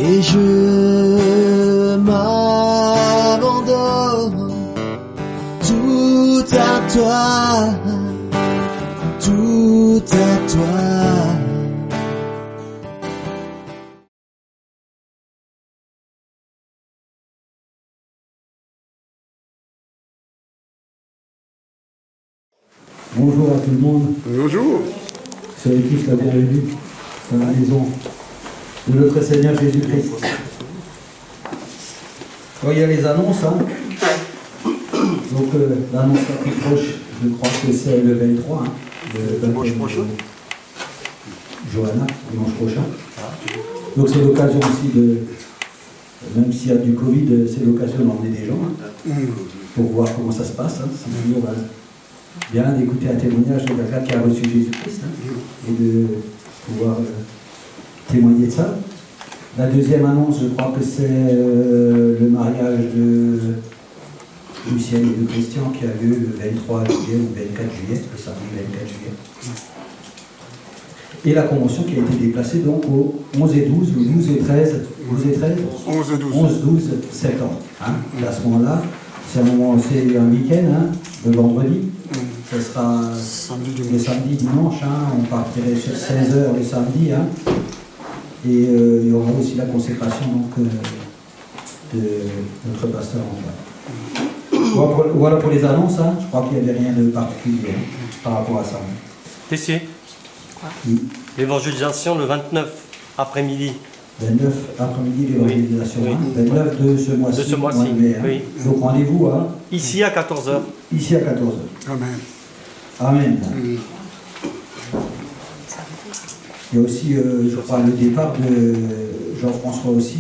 et je m'abandonne tout à toi, tout à toi. Bonjour à tout le monde. Bonjour. Soyez tous la bienvenue dans la maison de notre Seigneur Jésus-Christ. Alors, il y a les annonces. Donc l'annonce la plus proche, je crois que c'est le 23. Le dimanche prochain. Johanna, dimanche prochain. Donc c'est l'occasion aussi de, même s'il y a du Covid, c'est l'occasion d'emmener des gens pour voir comment ça se passe. C'est toujours bien d'écouter un témoignage de quelqu'un qui a reçu Jésus-Christ et de pouvoir témoigner de ça. La deuxième annonce, je crois que c'est le mariage de Lucien et de Christian qui a lieu le 23 juillet ou 24 juillet, le samedi 24 juillet. Et la convention qui a été déplacée donc au 11 et 12, ou 12 et 13, 12 et 13 11 et 12. 11-12 septembre. Et à ce moment-là, c'est un week-end, le vendredi. Ce sera le samedi, dimanche, on partirait sur 16h le samedi, et il y aura aussi la consécration donc, de notre pasteur Antoine. Voilà pour les annonces, je crois qu'il n'y avait rien de particulier par rapport à ça. Tessier. Oui. L'évangélisation le 29 après-midi. 29 après-midi, l'évangélisation, Oui. 29 de ce mois-ci. De ce mois-ci, oui. Donc rendez-vous Ici à 14h. ici à 14h. Amen. Amen. Il y a aussi, je crois, le départ de Jean-François aussi,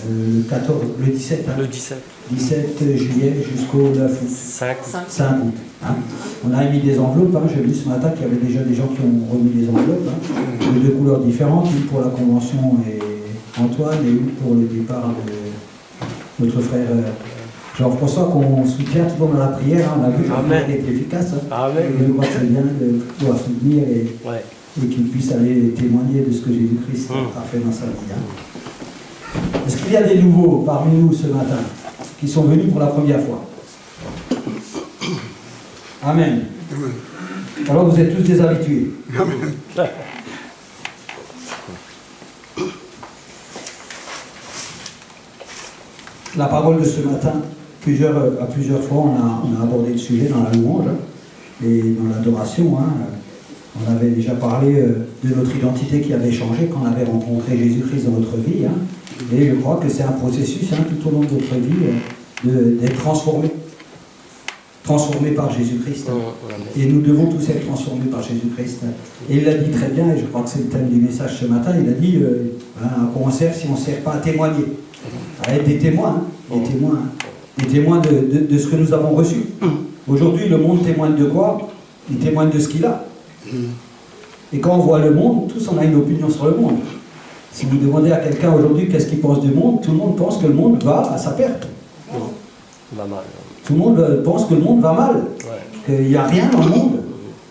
le 17. Le 17. 17 juillet jusqu'au 9 août. 5. 5 août. On a émis des enveloppes, j'ai vu ce matin qu'il y avait déjà des gens qui ont remis des enveloppes, de deux couleurs différentes, une pour la convention et Antoine et une pour le départ de notre frère Jean-François, qu'on soutient toujours dans la prière. On a vu qu'elle est efficace. Amen. Je crois que c'est bien de pouvoir soutenir et qu'il puisse aller témoigner de ce que Jésus-Christ a fait dans sa vie. Est-ce qu'il y a des nouveaux parmi nous ce matin qui sont venus pour la première fois? Amen. Alors vous êtes tous des habitués. Amen. La parole de ce matin, à plusieurs fois, on a abordé le sujet dans la louange et dans l'adoration. On avait déjà parlé de notre identité qui avait changé quand on avait rencontré Jésus-Christ dans notre vie. Et je crois que c'est un processus tout au long de notre vie d'être transformé par Jésus-Christ. Et nous devons tous être transformés par Jésus-Christ. Et il l'a dit très bien, et je crois que c'est le thème du message ce matin, il a dit à quoi on sert si on ne sert pas à témoigner. À être des témoins, des témoins de ce que nous avons reçu. Aujourd'hui, le monde témoigne de quoi? Il témoigne de ce qu'il a. Et quand on voit le monde, tous on a une opinion sur le monde. Si vous demandez à quelqu'un aujourd'hui qu'est-ce qu'il pense du monde, tout le monde pense que le monde va à sa perte. Va mal. Tout le monde pense que le monde va mal, qu'il n'y a rien dans le monde,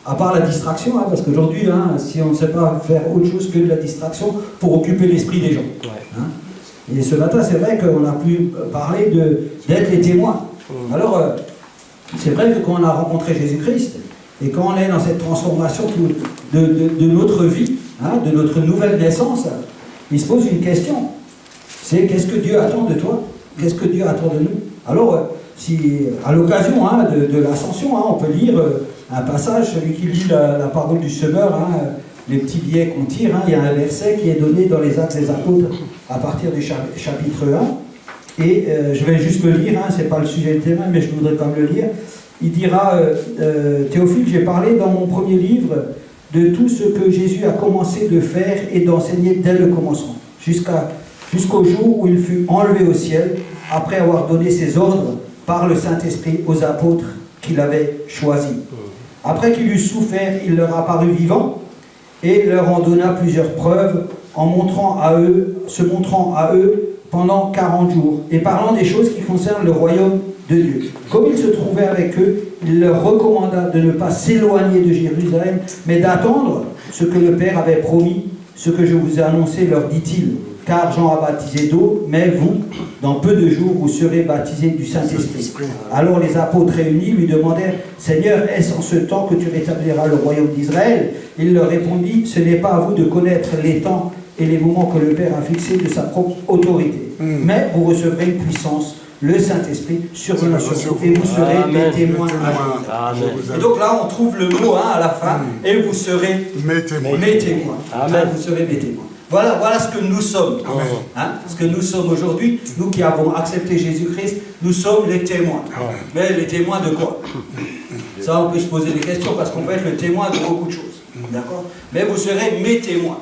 à part la distraction, parce qu'aujourd'hui, si on ne sait pas faire autre chose que de la distraction pour occuper l'esprit des gens. Et ce matin, c'est vrai qu'on a pu parler d'être les témoins. Alors, c'est vrai que quand on a rencontré Jésus-Christ, et quand on est dans cette transformation de notre vie, de notre nouvelle naissance, il se pose une question. C'est qu'est-ce que Dieu attend de toi? Qu'est-ce que Dieu attend de nous? Alors, si à l'occasion de l'ascension, on peut lire un passage, celui qui lit la parole du semeur, les petits billets qu'on tire, il y a un verset qui est donné dans les Actes des Apôtres à partir du chapitre 1. Et je vais juste le lire, ce n'est pas le sujet de thème, mais je voudrais quand même le lire. Il dira, Théophile, j'ai parlé dans mon premier livre de tout ce que Jésus a commencé de faire et d'enseigner dès le commencement, jusqu'au jour où il fut enlevé au ciel, après avoir donné ses ordres par le Saint-Esprit aux apôtres qu'il avait choisis. Après qu'il eut souffert, il leur apparut vivant et leur en donna plusieurs preuves en se montrant à eux pendant 40 jours et parlant des choses qui concernent le royaume de Dieu. Comme il se trouvait avec eux, il leur recommanda de ne pas s'éloigner de Jérusalem, mais d'attendre ce que le Père avait promis, ce que je vous ai annoncé, leur dit-il. car Jean a baptisé d'eau, mais vous, dans peu de jours, vous serez baptisés du Saint-Esprit. Alors les apôtres réunis lui demandèrent, Seigneur, est-ce en ce temps que tu rétabliras le royaume d'Israël? Il leur répondit, ce n'est pas à vous de connaître les temps et les moments que le Père a fixés de sa propre autorité, mais vous recevrez une puissance, le Saint-Esprit survenant sur vous, et vous serez mes témoins. Amen. Et donc là, on trouve le mot à la fin, et vous serez mes témoins. Amen. Vous serez mes témoins. Voilà ce que nous sommes. Ce que nous sommes aujourd'hui, nous qui avons accepté Jésus-Christ, nous sommes les témoins. Mais les témoins de quoi? Ça, on peut se poser des questions, parce qu'on peut être le témoin de beaucoup de choses. D'accord? Mais vous serez mes témoins.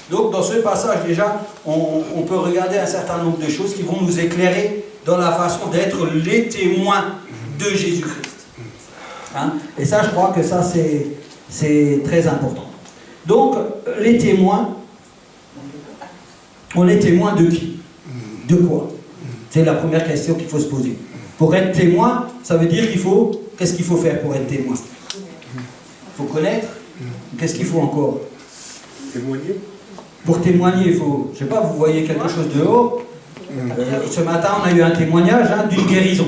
Donc dans ce passage déjà, on peut regarder un certain nombre de choses qui vont nous éclairer dans la façon d'être les témoins de Jésus-Christ. Et ça, je crois que ça, c'est très important. Donc, les témoins, on est témoins de qui? De quoi? C'est la première question qu'il faut se poser. Pour être témoin, ça veut dire qu'il faut... Qu'est-ce qu'il faut faire pour être témoin? Il faut connaître. Qu'est-ce qu'il faut encore? Témoigner. Pour témoigner, il faut... Je ne sais pas, vous voyez quelque chose dehors. Ce matin, on a eu un témoignage d'une guérison.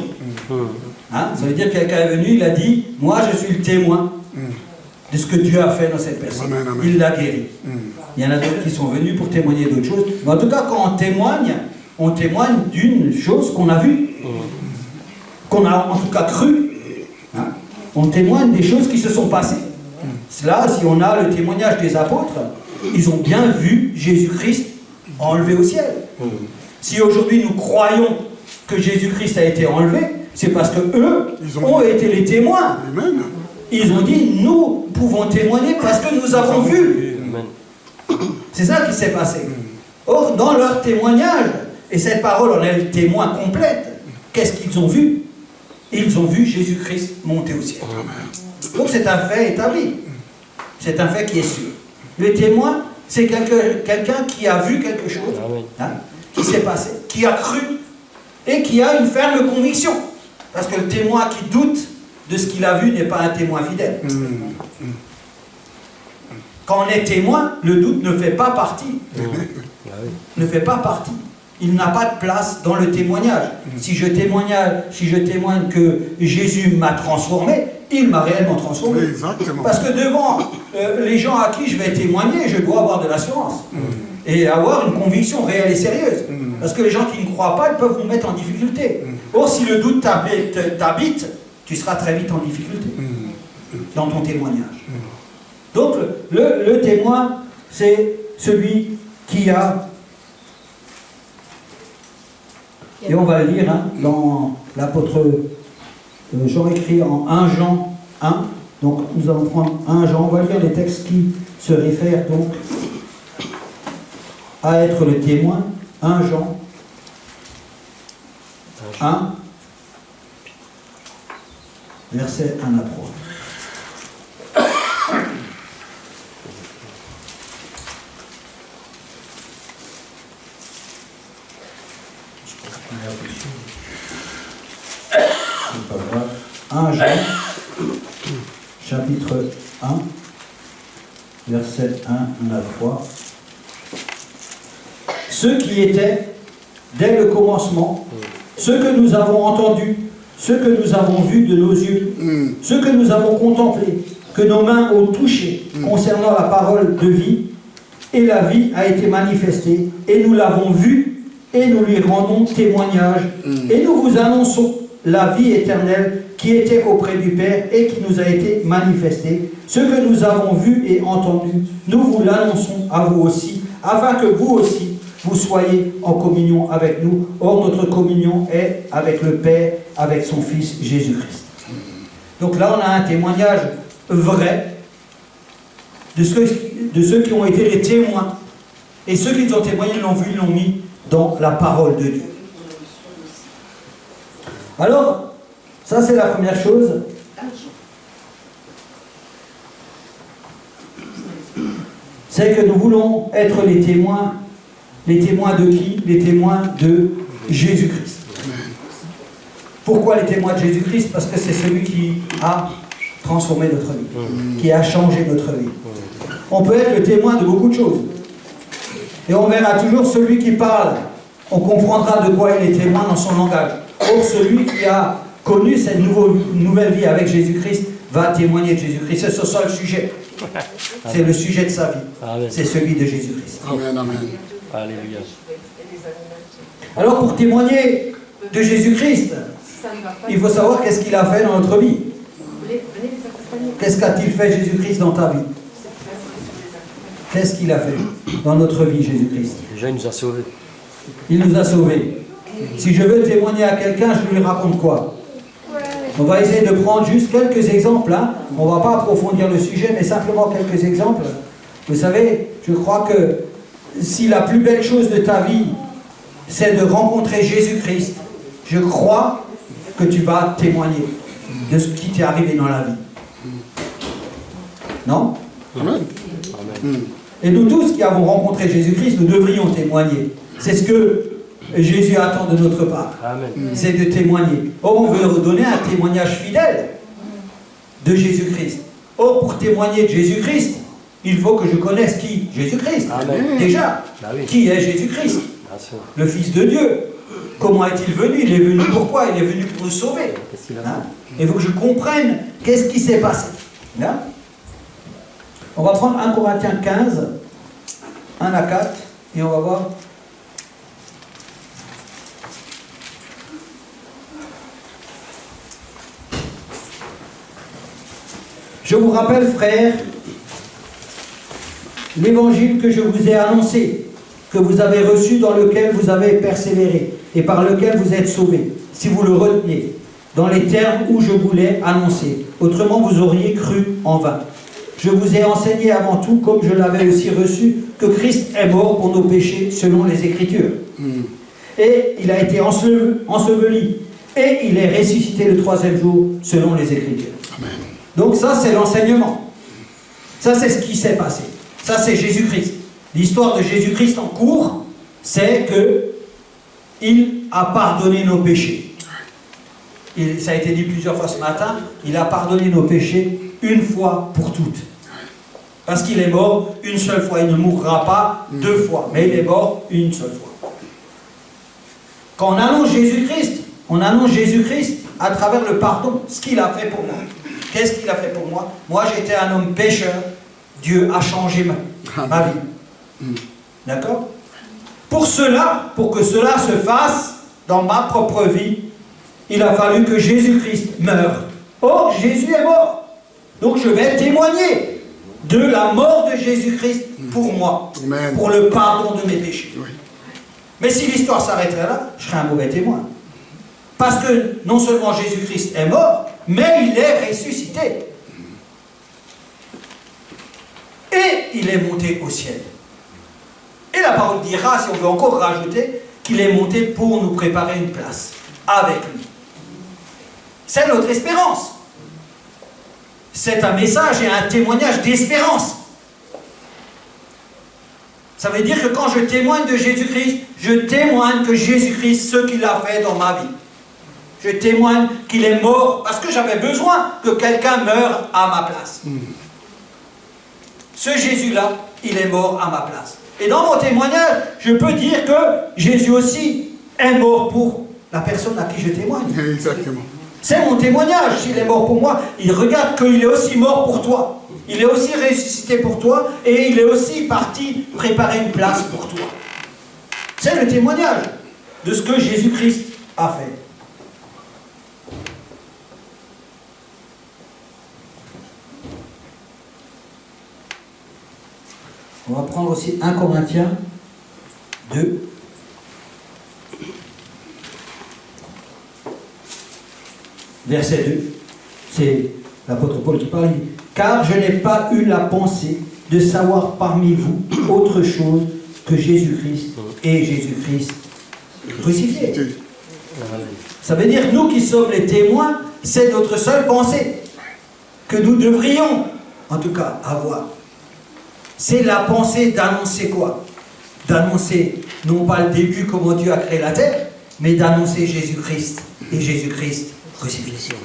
Ça veut dire que quelqu'un est venu, il a dit, moi je suis le témoin de ce que Dieu a fait dans cette personne. Amen, amen. Il l'a guéri. Il y en a d'autres qui sont venus pour témoigner d'autres choses. Mais en tout cas, quand on témoigne d'une chose qu'on a vue, qu'on a en tout cas cru. On témoigne des choses qui se sont passées. Cela, si on a le témoignage des apôtres, ils ont bien vu Jésus-Christ enlevé au ciel. Si aujourd'hui nous croyons que Jésus-Christ a été enlevé, c'est parce que eux ont été les témoins. Amen. Ils ont dit, nous pouvons témoigner parce que nous avons vu. C'est ça qui s'est passé. Or, dans leur témoignage, et cette parole en est le témoin complète, qu'est-ce qu'ils ont vu? Ils ont vu Jésus-Christ monter au ciel. Donc c'est un fait établi. C'est un fait qui est sûr. Le témoin, c'est quelqu'un qui a vu quelque chose, qui s'est passé, qui a cru, et qui a une ferme conviction. Parce que le témoin qui doute de ce qu'il a vu n'est pas un témoin fidèle. Quand on est témoin, le doute ne fait pas partie. Ne fait pas partie. Il n'a pas de place dans le témoignage. Si je témoigne que Jésus m'a transformé, il m'a réellement transformé. Exactement. Parce que devant les gens à qui je vais témoigner, je dois avoir de l'assurance. Et avoir une conviction réelle et sérieuse. Parce que les gens qui ne croient pas, ils peuvent vous mettre en difficulté. Or, si le doute t'habite, tu seras très vite en difficulté dans ton témoignage. Donc, le témoin, c'est celui qui a... Et on va le lire dans l'apôtre Jean écrit en 1 Jean 1. Donc, nous allons prendre 1 Jean. On va lire les textes qui se réfèrent donc à être le témoin. 1 Jean 1, versets 1 à 3. Un Jean, chapitre 1, verset 1 à 3. Ceux qui étaient dès le commencement, ceux que nous avons entendus, ceux que nous avons vus de nos yeux, ceux que nous avons contemplés, que nos mains ont touchés concernant la parole de vie, et la vie a été manifestée, et nous l'avons vue, et nous lui rendons témoignage, et nous vous annonçons la vie éternelle qui était auprès du Père et qui nous a été manifestée. Ce que nous avons vu et entendu, nous vous l'annonçons à vous aussi, afin que vous aussi, vous soyez en communion avec nous. Or, notre communion est avec le Père, avec son Fils Jésus-Christ. Donc là, on a un témoignage vrai de ceux qui ont été les témoins. Et ceux qui ont témoigné l'ont vu, l'ont mis dans la parole de Dieu. Alors, ça c'est la première chose. C'est que nous voulons être les témoins. Les témoins de qui? Les témoins de Jésus-Christ. Pourquoi les témoins de Jésus-Christ? Parce que c'est celui qui a transformé notre vie, qui a changé notre vie. On peut être le témoin de beaucoup de choses. Et on verra toujours celui qui parle. On comprendra de quoi il est témoin dans son langage. Or, celui qui a connu cette nouvelle vie avec Jésus-Christ va témoigner de Jésus-Christ. C'est ce seul sujet. C'est le sujet de sa vie. Amen. C'est celui de Jésus-Christ. Amen, amen. Alléluia. Alors, pour témoigner de Jésus-Christ, il faut savoir qu'est-ce qu'il a fait dans notre vie. Qu'est-ce qu'a-t-il fait Jésus-Christ dans ta vie? Qu'est-ce qu'il a fait dans notre vie, Jésus-Christ? Déjà, il nous a sauvés. Il nous a sauvés. Si je veux témoigner à quelqu'un, je lui raconte quoi? On va essayer de prendre juste quelques exemples. Hein. On ne va pas approfondir le sujet, mais simplement quelques exemples. Vous savez, je crois que si la plus belle chose de ta vie, c'est de rencontrer Jésus-Christ, je crois que tu vas témoigner de ce qui t'est arrivé dans la vie. Non? Amen. Amen. Et nous tous qui avons rencontré Jésus-Christ, nous devrions témoigner. C'est ce que Jésus attend de notre part. Amen. C'est de témoigner. Or, on veut redonner un témoignage fidèle de Jésus-Christ. Or, pour témoigner de Jésus-Christ, il faut que je connaisse qui? Jésus-Christ. Amen. Déjà, Bah oui. qui est Jésus-Christ? Bien sûr. Le Fils de Dieu. Comment est-il venu? Il est venu pourquoi? Il est venu pour nous sauver. Qu'est-ce qu'il a fait? Hein? Il faut que je comprenne qu'est-ce qui s'est passé. Hein? On va prendre 1 Corinthiens 15, 1 à 4, et on va voir. Je vous rappelle, frères, l'évangile que je vous ai annoncé, que vous avez reçu, dans lequel vous avez persévéré, et par lequel vous êtes sauvés, si vous le reteniez, dans les termes où je vous l'ai annoncé. Autrement, vous auriez cru en vain. Je vous ai enseigné avant tout, comme je l'avais aussi reçu, que Christ est mort pour nos péchés, selon les Écritures. Et il a été enseveli, et il est ressuscité le 3e jour, selon les Écritures. Amen. Donc ça, c'est l'enseignement. Ça, c'est ce qui s'est passé. Ça, c'est Jésus-Christ. L'histoire de Jésus-Christ en cours, c'est que il a pardonné nos péchés. Ça a été dit plusieurs fois ce matin, il a pardonné nos péchés une fois pour toutes. Parce qu'il est mort une seule fois. Il ne mourra pas 2 fois, mais il est mort une seule fois. Quand on annonce Jésus-Christ à travers le pardon, ce qu'il a fait pour moi. Qu'est-ce qu'il a fait pour moi? Moi, j'étais un homme pécheur. Dieu a changé ma vie. D'accord? Pour que cela se fasse dans ma propre vie, il a fallu que Jésus-Christ meure. Or, Jésus est mort. Donc, je vais témoigner de la mort de Jésus-Christ pour moi, Amen. pour le pardon de mes péchés. Oui. Mais si l'histoire s'arrêterait là, je serais un mauvais témoin. Parce que non seulement Jésus-Christ est mort, mais il est ressuscité. Et il est monté au ciel. Et la parole dira, si on veut encore rajouter, qu'il est monté pour nous préparer une place avec lui. C'est notre espérance. C'est un message et un témoignage d'espérance. Ça veut dire que quand je témoigne de Jésus-Christ, je témoigne que Jésus-Christ, ce qu'il a fait dans ma vie. Je témoigne qu'il est mort parce que j'avais besoin que quelqu'un meure à ma place. Ce Jésus-là, il est mort à ma place. Et dans mon témoignage, je peux dire que Jésus aussi est mort pour la personne à qui je témoigne. Exactement. C'est mon témoignage. S'il est mort pour moi, il regarde qu'il est aussi mort pour toi. Il est aussi ressuscité pour toi et il est aussi parti préparer une place pour toi. C'est le témoignage de ce que Jésus-Christ a fait. On va prendre aussi 1 Corinthiens 2. Verset 2. C'est l'apôtre Paul qui parle. Car je n'ai pas eu la pensée de savoir parmi vous autre chose que Jésus-Christ et Jésus-Christ crucifié. Ça veut dire que nous qui sommes les témoins, c'est notre seule pensée que nous devrions, en tout cas, avoir. C'est la pensée d'annoncer quoi? D'annoncer non pas le début, comment Dieu a créé la terre, mais d'annoncer Jésus-Christ et Jésus-Christ crucifié.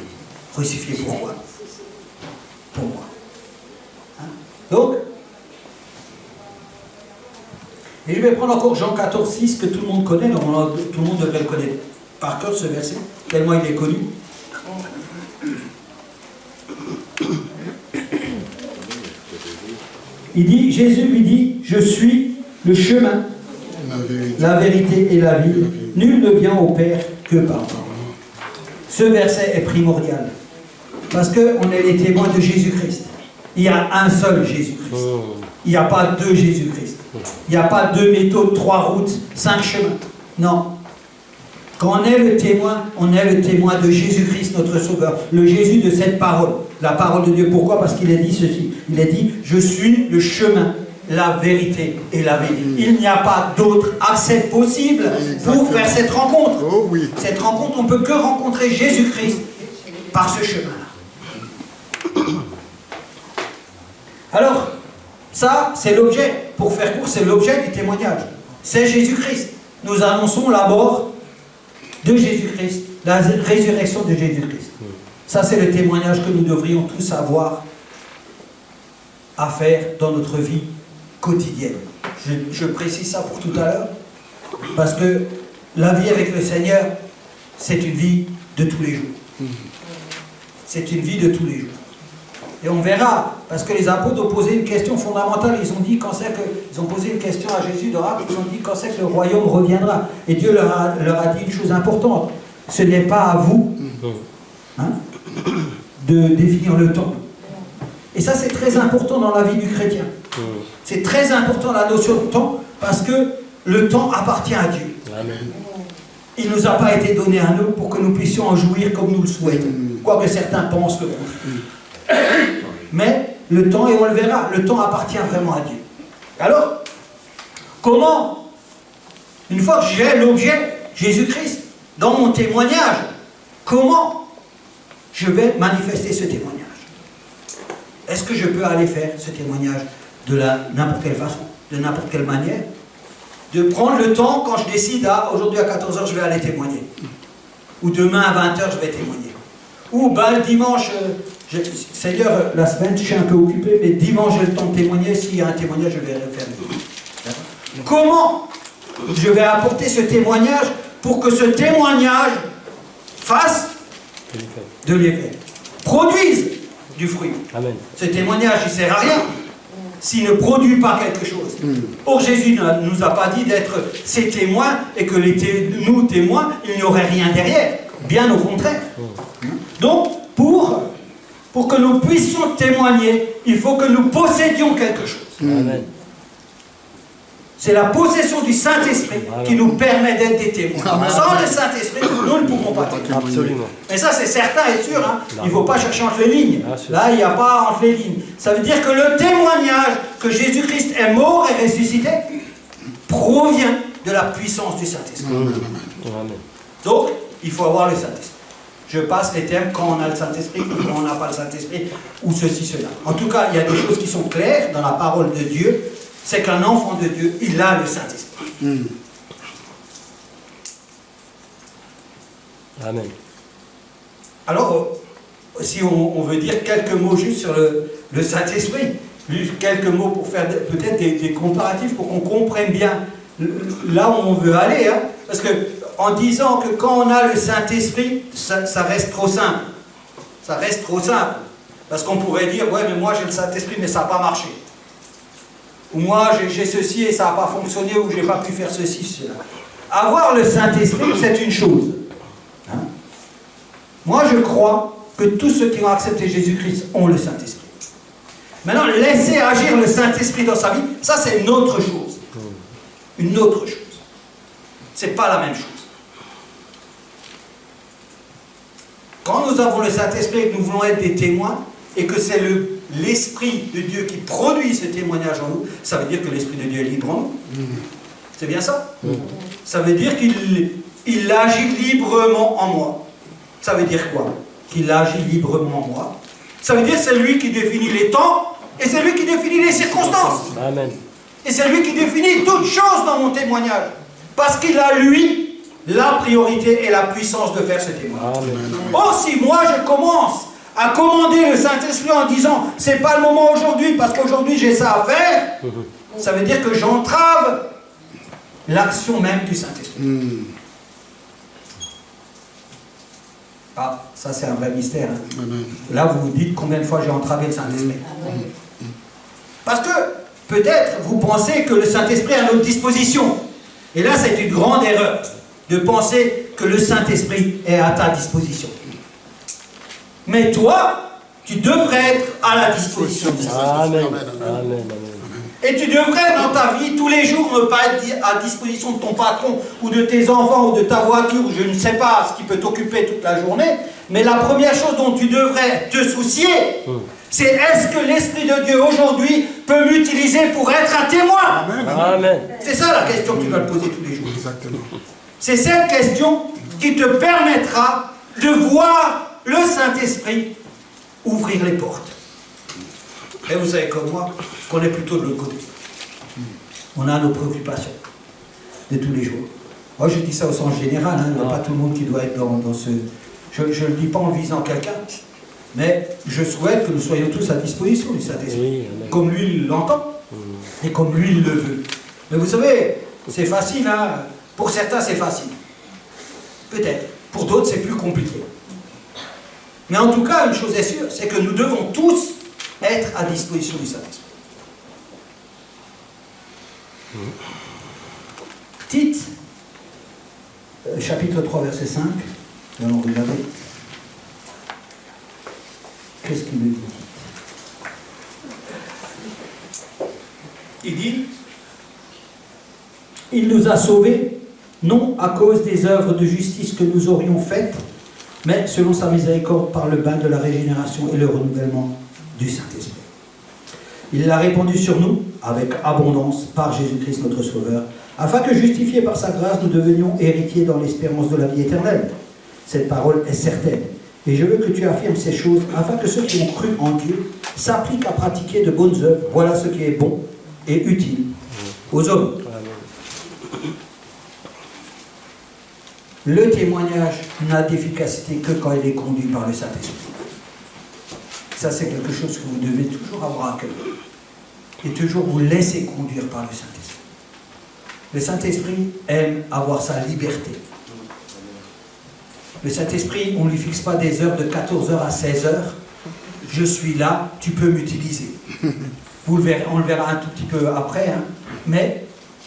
Crucifié pourquoi? Pour moi. Hein? Donc, Et je vais prendre encore Jean 14, 6, que tout le monde connaît, normalement tout le monde devrait le connaître par cœur ce verset, tellement il est connu. Il dit, Jésus lui dit, je suis le chemin, la vérité et la vie. Nul ne vient au Père que par moi. Ce verset est primordial. Parce qu'on est les témoins de Jésus-Christ. Il y a un seul Jésus-Christ. Il n'y a pas deux Jésus-Christ. Il n'y a pas deux méthodes, 3 routes, 5 chemins. Non. Quand on est le témoin de Jésus-Christ, notre Sauveur. Le Jésus de cette parole. La parole de Dieu. Pourquoi? Parce qu'il a dit ceci. Il a dit, je suis le chemin, la vérité et la vie. Il n'y a pas d'autre accès possible pour faire cette rencontre. Oh oui. Cette rencontre, on ne peut que rencontrer Jésus-Christ par ce chemin-là. Alors, ça, c'est l'objet. Pour faire court, c'est l'objet du témoignage. C'est Jésus-Christ. Nous annonçons la mort de Jésus-Christ, la résurrection de Jésus-Christ. Ça, c'est le témoignage que nous devrions tous avoir à faire dans notre vie quotidienne. Je précise ça pour tout à l'heure, parce que la vie avec le Seigneur, c'est une vie de tous les jours. C'est une vie de tous les jours. Et on verra, parce que les apôtres ont posé une question fondamentale. Ils ont dit quand c'est que, ils ont posé une question à Jésus de Rac, ils ont dit quand c'est que le royaume reviendra. Et Dieu leur a dit une chose importante. Ce n'est pas à vous de définir le temps. Et ça, c'est très important dans la vie du chrétien. C'est très important la notion de temps, parce que le temps appartient à Dieu. Amen. Il ne nous a pas été donné à nous pour que nous puissions en jouir comme nous le souhaitons. Quoique certains pensent le contraire. Mais le temps, et on le verra, le temps appartient vraiment à Dieu. Alors, comment, une fois que j'ai l'objet, Jésus-Christ, dans mon témoignage, comment je vais manifester ce témoignage? Est-ce que je peux aller faire ce témoignage de n'importe quelle façon, de n'importe quelle manière? De prendre le temps quand je décide, aujourd'hui à 14h, je vais aller témoigner. Ou demain à 20h, je vais témoigner. Ou le dimanche, Seigneur, la semaine, je suis un peu occupé, mais dimanche, j'ai le temps de témoigner. S'il y a un témoignage, je vais le faire. Comment je vais apporter ce témoignage pour que ce témoignage fasse de l'effet, produise du fruit? Amen. Ce témoignage, il ne sert à rien s'il ne produit pas quelque chose. Or, Jésus ne nous a pas dit d'être ses témoins et que nous, témoins, il n'y aurait rien derrière. Bien au contraire. Donc, pour que nous puissions témoigner, il faut que nous possédions quelque chose. Amen. C'est la possession du Saint-Esprit qui nous permet d'être des témoins. Amen. Sans le Saint-Esprit, nous ne pouvons pas témoigner. Absolument. Et ça, c'est certain et sûr. Il ne faut pas chercher entre les lignes. Là, il n'y a pas entre les lignes. Ça veut dire que le témoignage que Jésus-Christ est mort et ressuscité provient de la puissance du Saint-Esprit. Donc, il faut avoir le Saint-Esprit. Je passe les termes quand on a le Saint-Esprit, ou quand on n'a pas le Saint-Esprit, ou ceci, cela. En tout cas, il y a des choses qui sont claires dans la parole de Dieu. C'est qu'un enfant de Dieu, il a le Saint-Esprit. Amen. Alors, si on veut dire quelques mots juste sur le Saint-Esprit, juste quelques mots pour faire peut-être des comparatifs pour qu'on comprenne bien là où on veut aller. Parce que en disant que quand on a le Saint-Esprit, ça reste trop simple. Ça reste trop simple. Parce qu'on pourrait dire, ouais, mais moi j'ai le Saint-Esprit, mais ça n'a pas marché. Ou moi j'ai ceci et ça n'a pas fonctionné, ou j'ai pas pu faire ceci, cela. Avoir le Saint-Esprit, c'est une chose. Moi je crois que tous ceux qui ont accepté Jésus-Christ ont le Saint-Esprit. Maintenant, laisser agir le Saint-Esprit dans sa vie, ça c'est une autre chose. Une autre chose. C'est pas la même chose. Quand nous avons le Saint-Esprit et que nous voulons être des témoins, et que c'est l'Esprit de Dieu qui produit ce témoignage en nous, ça veut dire que l'Esprit de Dieu est libre en nous. C'est bien ça? Ça veut dire qu'il agit librement en moi. Ça veut dire quoi? Qu'il agit librement en moi. Ça veut dire que c'est lui qui définit les temps, et c'est lui qui définit les circonstances. Amen. Et c'est lui qui définit toutes choses dans mon témoignage. Parce qu'il a, lui, la priorité et la puissance de faire ce témoignage. Or, si moi je commence à commander le Saint-Esprit en disant « c'est pas le moment aujourd'hui parce qu'aujourd'hui j'ai ça à faire », ça veut dire que j'entrave l'action même du Saint-Esprit. Ah, ça c'est un vrai mystère. Hein. Là, vous vous dites combien de fois j'ai entravé le Saint-Esprit. Parce que peut-être vous pensez que le Saint-Esprit est à notre disposition. Et là, c'est une grande erreur de penser que le Saint-Esprit est à ta disposition. Mais toi, tu devrais être à la disposition du Saint-Esprit. Amen. Et tu devrais, dans ta vie, tous les jours, ne pas être à disposition de ton patron, ou de tes enfants, ou de ta voiture, ou je ne sais pas ce qui peut t'occuper toute la journée. Mais la première chose dont tu devrais te soucier, c'est est-ce que l'Esprit de Dieu aujourd'hui peut m'utiliser pour être un témoin? Amen. C'est ça la question que tu dois te poser tous les jours. Exactement. C'est cette question qui te permettra de voir le Saint-Esprit ouvrir les portes. Et vous savez comme moi, qu'on est plutôt de l'autre côté. On a nos préoccupations de tous les jours. Moi je dis ça au sens général, hein, il n'y a pas tout le monde qui doit être dans ce... Je ne le dis pas en visant quelqu'un, mais je souhaite que nous soyons tous à disposition du Saint-Esprit, comme lui il l'entend, et comme lui il le veut. Mais vous savez, c'est facile, hein. Pour certains c'est facile. Peut-être. Pour d'autres c'est plus compliqué. Mais en tout cas, une chose est sûre, c'est que nous devons tous être à disposition du Saint-Esprit. Tite, chapitre 3, verset 5. Nous allons regarder. Qu'est-ce qu'il nous dit? Il dit, il nous a sauvés, non à cause des œuvres de justice que nous aurions faites, mais selon sa miséricorde par le bain de la régénération et le renouvellement du Saint-Esprit. Il l'a répandu sur nous avec abondance par Jésus-Christ notre Sauveur, afin que, justifiés par sa grâce, nous devenions héritiers dans l'espérance de la vie éternelle. Cette parole est certaine, et je veux que tu affirmes ces choses, afin que ceux qui ont cru en Dieu s'appliquent à pratiquer de bonnes œuvres. Voilà ce qui est bon et utile aux hommes. Le témoignage n'a d'efficacité que quand il est conduit par le Saint-Esprit. Ça, c'est quelque chose que vous devez toujours avoir à cœur. Et toujours vous laisser conduire par le Saint-Esprit. Le Saint-Esprit aime avoir sa liberté. Le Saint-Esprit, on ne lui fixe pas des heures de 14h à 16h. Je suis là, tu peux m'utiliser. Vous le verrez, on le verra un tout petit peu après, hein. Mais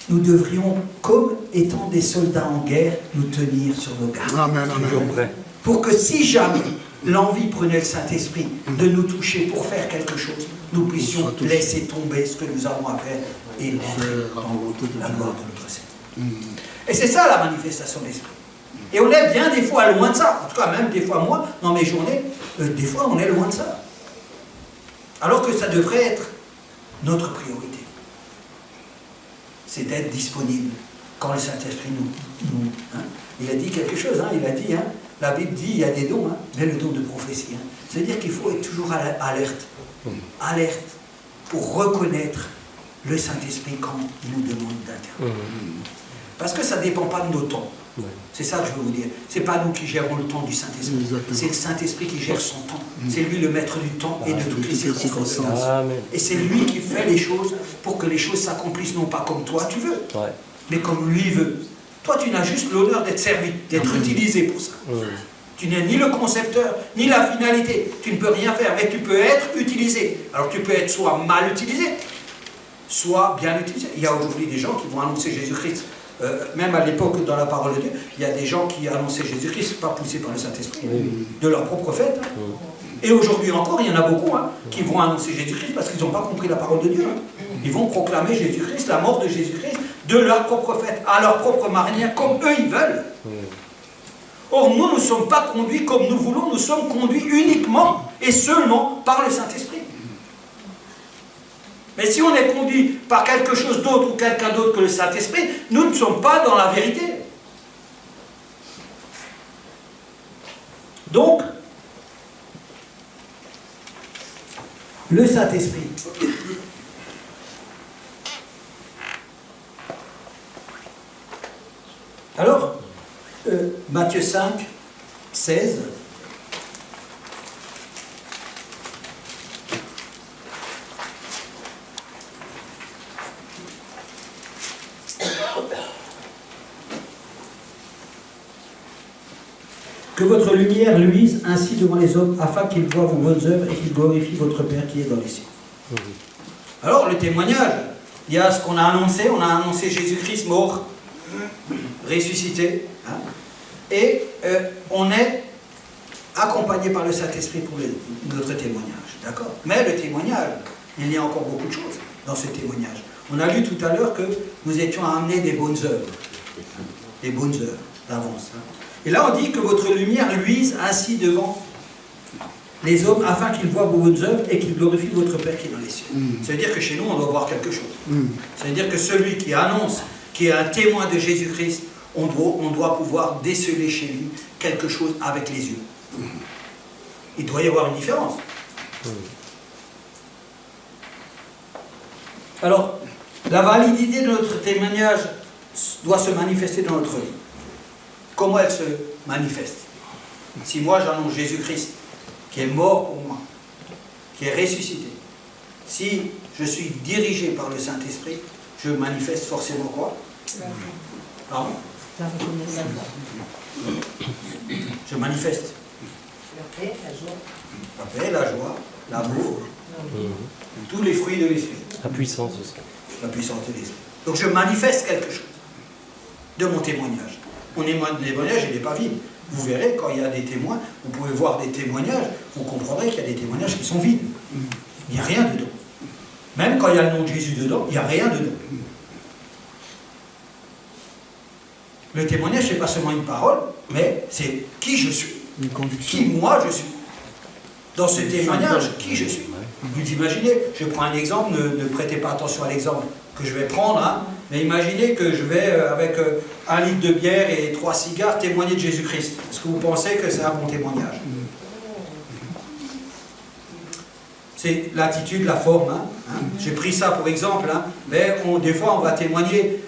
nous devrions, comme étant des soldats en guerre, nous tenir sur nos gardes. Amen, amen. Pour que si jamais l'envie prenait le Saint-Esprit de nous toucher pour faire quelque chose, nous puissions laisser tomber ce que nous avons à faire et entrer dans la gloire de notre Seigneur. Et c'est ça la manifestation de l'Esprit. Et on est bien des fois loin de ça. En tout cas, même des fois moi, dans mes journées, des fois on est loin de ça. Alors que ça devrait être notre priorité. C'est d'être disponible quand le Saint-Esprit nous hein. Il a dit quelque chose, hein, il a dit, hein, la Bible dit il y a des dons, hein, mais le don de prophétie. Hein. C'est-à-dire qu'il faut être toujours alerte. Alerte pour reconnaître le Saint-Esprit quand il nous demande d'intervenir. Parce que ça ne dépend pas de nos temps. C'est ça que je veux vous dire. Ce n'est pas nous qui gérons le temps du Saint-Esprit. C'est le Saint-Esprit qui gère son temps. C'est lui le maître du temps et de toutes les circonstances. Et c'est lui qui fait les choses pour que les choses s'accomplissent non pas comme toi tu veux, mais comme lui veut. Toi, tu n'as juste l'honneur d'être servi, d'être utilisé pour ça. Tu n'es ni le concepteur, ni la finalité. Tu ne peux rien faire, mais tu peux être utilisé. Alors tu peux être soit mal utilisé, soit bien utilisé. Il y a aujourd'hui des gens qui vont annoncer Jésus-Christ. Même à l'époque, dans la parole de Dieu, il y a des gens qui annonçaient Jésus-Christ, pas poussés par le Saint-Esprit, de leur propre fait. Et aujourd'hui encore, il y en a beaucoup qui vont annoncer Jésus-Christ parce qu'ils n'ont pas compris la parole de Dieu. Ils vont proclamer Jésus-Christ, la mort de Jésus-Christ, de leur propre fait, à leur propre manière, comme eux ils veulent. Or, nous ne sommes pas conduits comme nous voulons, nous sommes conduits uniquement et seulement par le Saint-Esprit. Mais si on est conduit par quelque chose d'autre ou quelqu'un d'autre que le Saint-Esprit, nous ne sommes pas dans la vérité. Donc, le Saint-Esprit. Alors, Matthieu 5, 16. Que votre lumière luise ainsi devant les hommes, afin qu'ils voient vos bonnes œuvres et qu'ils glorifient votre Père qui est dans les cieux. Alors, le témoignage, il y a ce qu'on a annoncé. On a annoncé Jésus-Christ mort, ressuscité. Hein, et on est accompagné par le Saint-Esprit pour notre témoignage. D'accord? Mais le témoignage, il y a encore beaucoup de choses dans ce témoignage. On a lu tout à l'heure que nous étions amenés des bonnes œuvres. Des bonnes œuvres d'avance. Hein. Et là, on dit que votre lumière luise ainsi devant les hommes, afin qu'ils voient vos bonnes œuvres et qu'ils glorifient votre Père qui est dans les cieux. Ça veut dire que chez nous, on doit voir quelque chose. Ça veut dire que celui qui annonce, qui est un témoin de Jésus-Christ, on doit pouvoir déceler chez lui quelque chose avec les yeux. Il doit y avoir une différence. Alors, la validité de notre témoignage doit se manifester dans notre vie. Comment elle se manifeste? Si moi j'annonce Jésus-Christ, qui est mort pour moi, qui est ressuscité, si je suis dirigé par le Saint-Esprit, je manifeste forcément quoi? Pardon? Je manifeste la paix, la joie, l'amour, tous les fruits de l'Esprit. La puissance aussi. La puissance de l'Esprit. Donc je manifeste quelque chose de mon témoignage. Mon témoignage, il n'est pas vide. Vous verrez, quand il y a des témoins, vous pouvez voir des témoignages, vous comprendrez qu'il y a des témoignages qui sont vides. Il n'y a rien dedans. Même quand il y a le nom de Jésus dedans, il n'y a rien dedans. Le témoignage, ce n'est pas seulement une parole, mais c'est qui je suis. Une conviction. Qui moi je suis. Dans ce témoignage, qui je suis. Vous imaginez, je prends un exemple, ne prêtez pas attention à l'exemple que je vais prendre, hein, mais imaginez que je vais, avec 1 litre de bière et 3 cigares, témoigner de Jésus-Christ. Est-ce que vous pensez que c'est un bon témoignage? C'est l'attitude, la forme. Hein. J'ai pris ça pour exemple, hein, mais des fois on va témoigner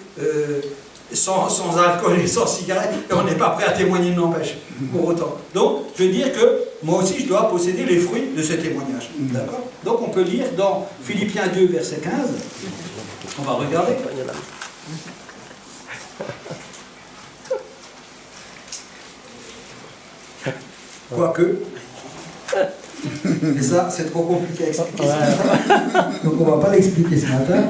sans alcool et sans cigarette, et on n'est pas prêt à témoigner, n'empêche, pour autant. Donc, je veux dire que moi aussi, je dois posséder les fruits de ce témoignage. D'accord? Donc, on peut lire dans Philippiens 2, verset 15. On va regarder. Quoique. Mais ça, c'est trop compliqué à expliquer ce matin. Donc, on ne va pas l'expliquer ce matin.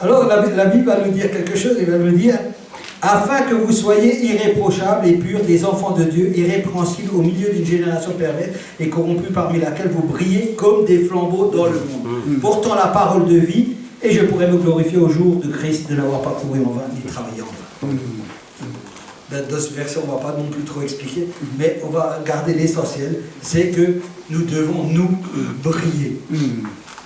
Alors, la Bible va nous dire quelque chose. Elle va nous dire « Afin que vous soyez irréprochables et purs, des enfants de Dieu, irrépréhensibles au milieu d'une génération perverse et corrompue, parmi laquelle vous brillez comme des flambeaux dans le monde, portant la parole de vie, et je pourrai me glorifier au jour de Christ de n'avoir pas couru en vain ni travaillé en vain. » Dans ce verset, on ne va pas non plus trop expliquer, mais on va garder l'essentiel, c'est que nous devons nous briller.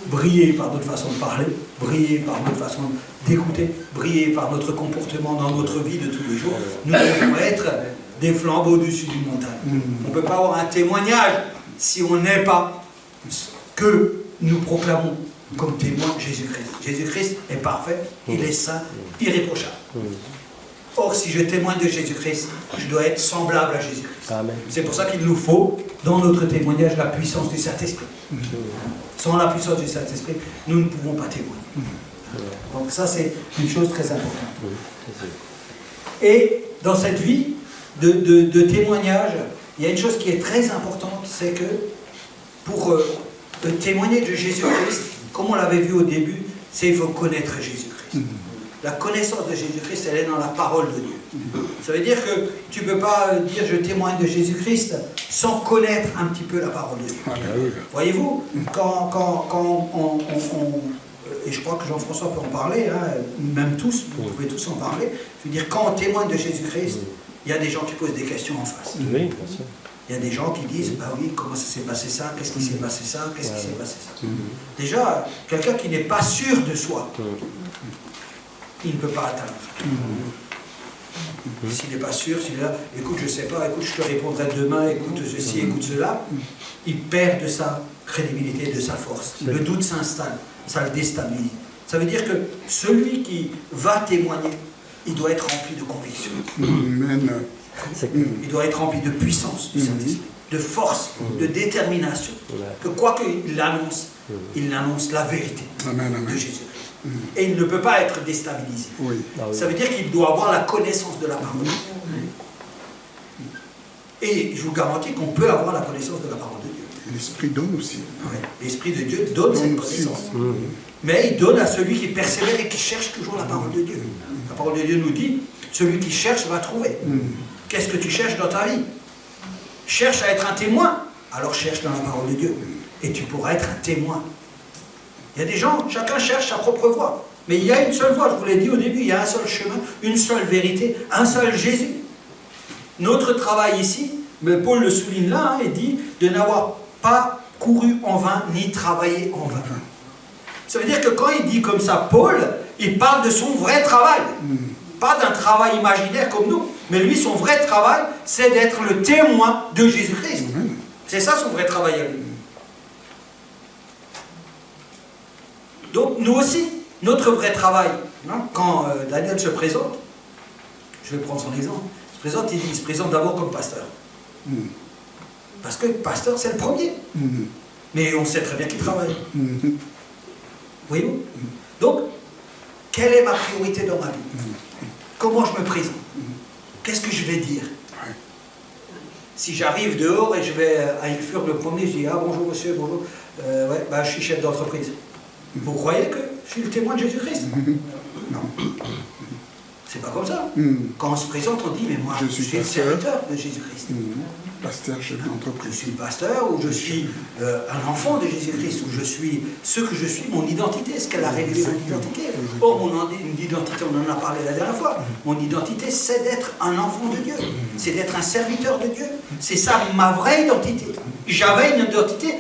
Briller par notre façon de parler, briller par notre façon d'écouter, briller par notre comportement dans notre vie de tous les jours. Nous devons être des flambeaux au-dessus d'une montagne. On ne peut pas avoir un témoignage si on n'est pas ce que nous proclamons comme témoin Jésus-Christ. Jésus-Christ est parfait, il est saint, irréprochable. Or, si je témoigne de Jésus-Christ, je dois être semblable à Jésus-Christ. C'est pour ça qu'il nous faut, dans notre témoignage, la puissance du Saint-Esprit. Sans la puissance du Saint-Esprit, nous ne pouvons pas témoigner. Donc ça, c'est une chose très importante. Et dans cette vie de témoignage, il y a une chose qui est très importante, c'est que pour témoigner de Jésus-Christ, comme on l'avait vu au début, c'est qu'il faut connaître Jésus-Christ. La connaissance de Jésus-Christ, elle est dans la parole de Dieu. Ça veut dire que tu ne peux pas dire je témoigne de Jésus-Christ sans connaître un petit peu la parole de Dieu. Voyez-vous, quand on et je crois que Jean-François peut en parler, hein, même tous, vous pouvez tous en parler, je veux dire, quand on témoigne de Jésus-Christ, il y a des gens qui posent des questions en face. Oui, bien sûr. Il y a des gens qui disent, bah oui, comment ça s'est passé ça, qu'est-ce qui s'est passé ça, qu'est-ce qui s'est passé ça. Déjà, quelqu'un qui n'est pas sûr de soi, il ne peut pas atteindre. S'il n'est pas sûr, s'il est là, écoute, je ne sais pas, écoute, je te répondrai demain, écoute ceci, écoute cela, il perd de sa crédibilité, de sa force. Le doute s'installe, ça le déstabilise. Ça veut dire que celui qui va témoigner, il doit être rempli de conviction. Il doit être rempli de puissance du Saint-Esprit, de force, de détermination. Que quoi qu'il annonce, il annonce la vérité de Jésus-Christ. Et il ne peut pas être déstabilisé. Ça veut dire qu'il doit avoir la connaissance de la parole. Et je vous garantis qu'on peut avoir la connaissance de la parole de Dieu. L'Esprit donne aussi. Ouais. L'Esprit de Dieu donne cette connaissance. Mais il donne à celui qui persévère et qui cherche toujours la parole de Dieu. La parole de Dieu nous dit, celui qui cherche va trouver. Qu'est-ce que tu cherches dans ta vie? Cherche à être un témoin, alors cherche dans la parole de Dieu. Et tu pourras être un témoin. Il y a des gens, chacun cherche sa propre voie. Mais il y a une seule voie, je vous l'ai dit au début, il y a un seul chemin, une seule vérité, un seul Jésus. Notre travail ici, mais Paul le souligne là, il dit de n'avoir pas couru en vain, ni travaillé en vain. Ça veut dire que quand il dit comme ça, Paul, il parle de son vrai travail. Pas d'un travail imaginaire comme nous, mais lui, son vrai travail, c'est d'être le témoin de Jésus-Christ. C'est ça son vrai travail à lui. Donc, nous aussi, notre vrai travail, hein, quand Daniel se présente, je vais prendre son exemple, il se présente d'abord comme pasteur. Parce que pasteur, c'est le premier. Mais on sait très bien qu'il travaille. Voyez-vous? Donc, quelle est ma priorité dans ma vie? Comment je me présente? Qu'est-ce que je vais dire? Si j'arrive dehors et je vais à Ilfurg le premier, je dis « Ah bonjour monsieur, bonjour, ouais, bah, je suis chef d'entreprise. » Vous croyez que je suis le témoin de Jésus-Christ? Non. C'est pas comme ça. Quand on se présente, on dit « Mais moi, je suis le serviteur de Jésus-Christ. » Pasteur, chef d'entreprise. Je suis pasteur, ou je suis un enfant de Jésus-Christ, ou je suis ce que je suis, mon identité, ce qu'elle a révélé mon identité. Or, mon identité, on en a parlé la dernière fois, mon identité, c'est d'être un enfant de Dieu, c'est d'être un serviteur de Dieu. C'est ça ma vraie identité. J'avais une identité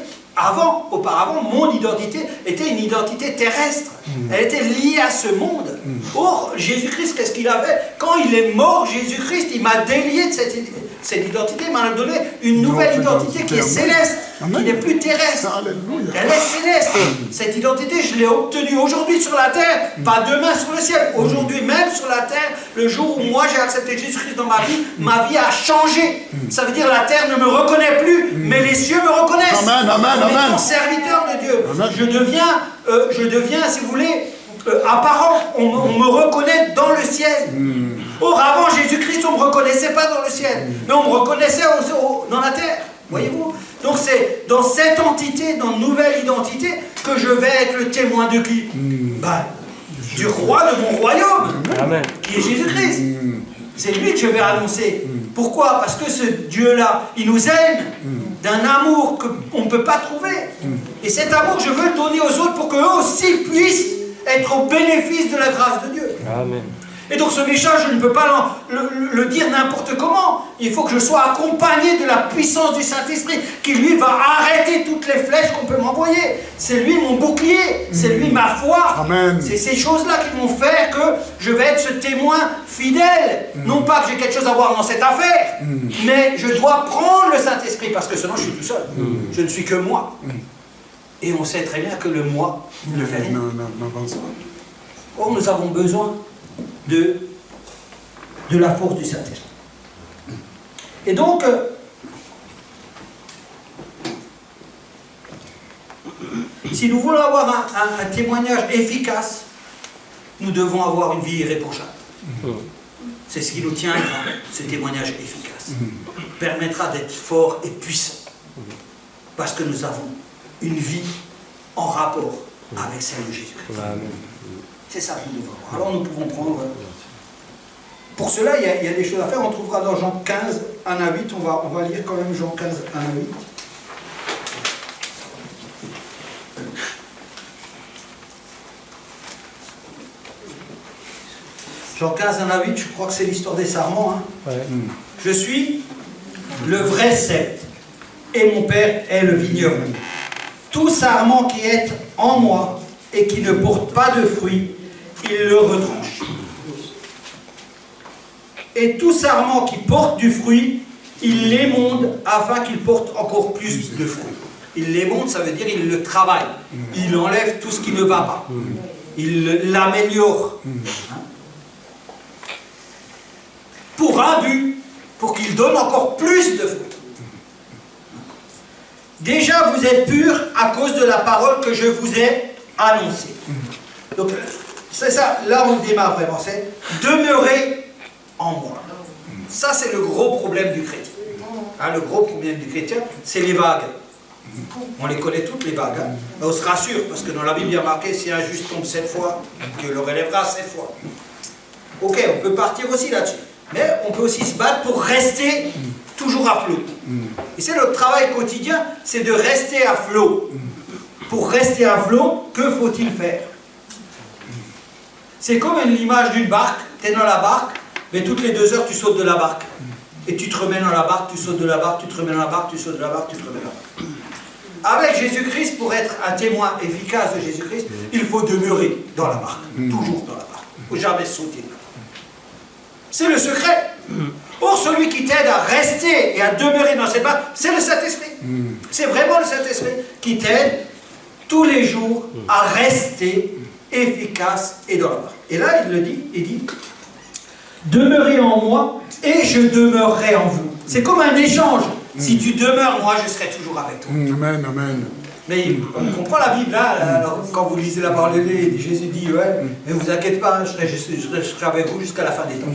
auparavant, mon identité était une identité terrestre. Elle était liée à ce monde. Or, Jésus-Christ, qu'est-ce qu'il avait? Quand il est mort, Jésus-Christ, il m'a délié de cette identité, il m'a donné une nouvelle identité qui est céleste, qui n'est plus terrestre. Elle est céleste. Cette identité, je l'ai obtenue aujourd'hui sur la terre, pas demain sur le ciel. Aujourd'hui même sur la terre, le jour où moi j'ai accepté Jésus-Christ dans ma vie a changé. Ça veut dire la terre ne me reconnaît plus, mais les cieux me reconnaissent. Amen, amen, En amen. étant serviteur de Dieu, Amen. je deviens, si vous voulez, apparent. On me reconnaît dans le ciel. Or, avant Jésus-Christ, on ne me reconnaissait pas dans le ciel, mais on me reconnaissait dans la terre. Voyez-vous? Donc c'est dans cette entité, dans une nouvelle identité, que je vais être le témoin de qui? Du roi de mon royaume, qui est Jésus-Christ. C'est lui que je vais annoncer. Pourquoi? Parce que ce Dieu-là, il nous aime d'un amour qu'on ne peut pas trouver. Et cet amour, je veux le donner aux autres pour qu'eux aussi puissent être au bénéfice de la grâce de Dieu. Amen. Et donc ce message, je ne peux pas le dire n'importe comment. Il faut que je sois accompagné de la puissance du Saint-Esprit qui, lui, va arrêter toutes les flèches qu'on peut m'envoyer. C'est lui mon bouclier, c'est lui ma foi. C'est ces choses-là qui vont faire que je vais être ce témoin fidèle. Non pas que j'ai quelque chose à voir dans cette affaire, mais je dois prendre le Saint-Esprit parce que sinon je suis tout seul. Je ne suis que moi. Et on sait très bien que le moi, il ne fait rien. Or, nous avons besoin de la force du Saint-Esprit. Et donc, si nous voulons avoir un témoignage efficace, nous devons avoir une vie irréprochable. C'est ce qui nous tient à ce témoignage efficace. Permettra d'être fort et puissant. Parce que nous avons une vie en rapport avec celle de Jésus-Christ. C'est ça que nous devons avoir. Alors nous pouvons prendre... Pour cela, il y a des choses à faire. On trouvera dans Jean 15, 1 à 8. On va lire quand même Jean 15, 1 à 8. Jean 15, 1 à 8, je crois que c'est l'histoire des sarments. Je suis le vrai cep, et mon Père est le vigneron. Tout sarment qui est en moi et qui ne porte pas de fruits, il le retranche. Et tout sarment qui porte du fruit, il l'émonde afin qu'il porte encore plus de fruits. Il l'émonde, ça veut dire il le travaille. Il enlève tout ce qui ne va pas. Il l'améliore. Pour un but, pour qu'il donne encore plus de fruits. Déjà, vous êtes purs à cause de la parole que je vous ai annoncée. Donc, c'est ça, là on démarre vraiment, c'est demeurer en moi. Ça, c'est le gros problème du chrétien. hein, le gros problème des chrétiens, c'est les vagues. On les connaît toutes, les vagues. Hein. Mais on se rassure, parce que dans la Bible, il y a marqué, si un juste tombe 7 fois, Dieu le relèvera 7 fois. Ok, on peut partir aussi là-dessus. Mais on peut aussi se battre pour rester toujours à flot. Et c'est notre travail quotidien, c'est de rester à flot. Pour rester à flot, que faut-il faire? C'est comme l'image d'une barque. Tu es dans la barque, mais toutes les 2 heures, tu sautes de la barque. Et tu te remets dans la barque, tu sautes de la barque, tu te remets dans la barque, tu sautes de la barque, tu te remets dans la barque. Avec Jésus-Christ, pour être un témoin efficace de Jésus-Christ, il faut demeurer dans la barque. Toujours dans la barque. Il ne faut jamais sauter de la barque. C'est le secret. Or, celui qui t'aide à rester et à demeurer dans cette barque, c'est le Saint-Esprit. C'est vraiment le Saint-Esprit qui t'aide tous les jours à rester efficace et dans la barque. Et là, il le dit, il dit, demeurez en moi et je demeurerai en vous. C'est comme un échange. Si tu demeures, moi, je serai toujours avec toi. Amen, amen. Mais on comprend la Bible, là, alors, quand vous lisez la parole de Dieu, Jésus dit, ouais, mais vous inquiétez pas, je serai avec vous jusqu'à la fin des temps.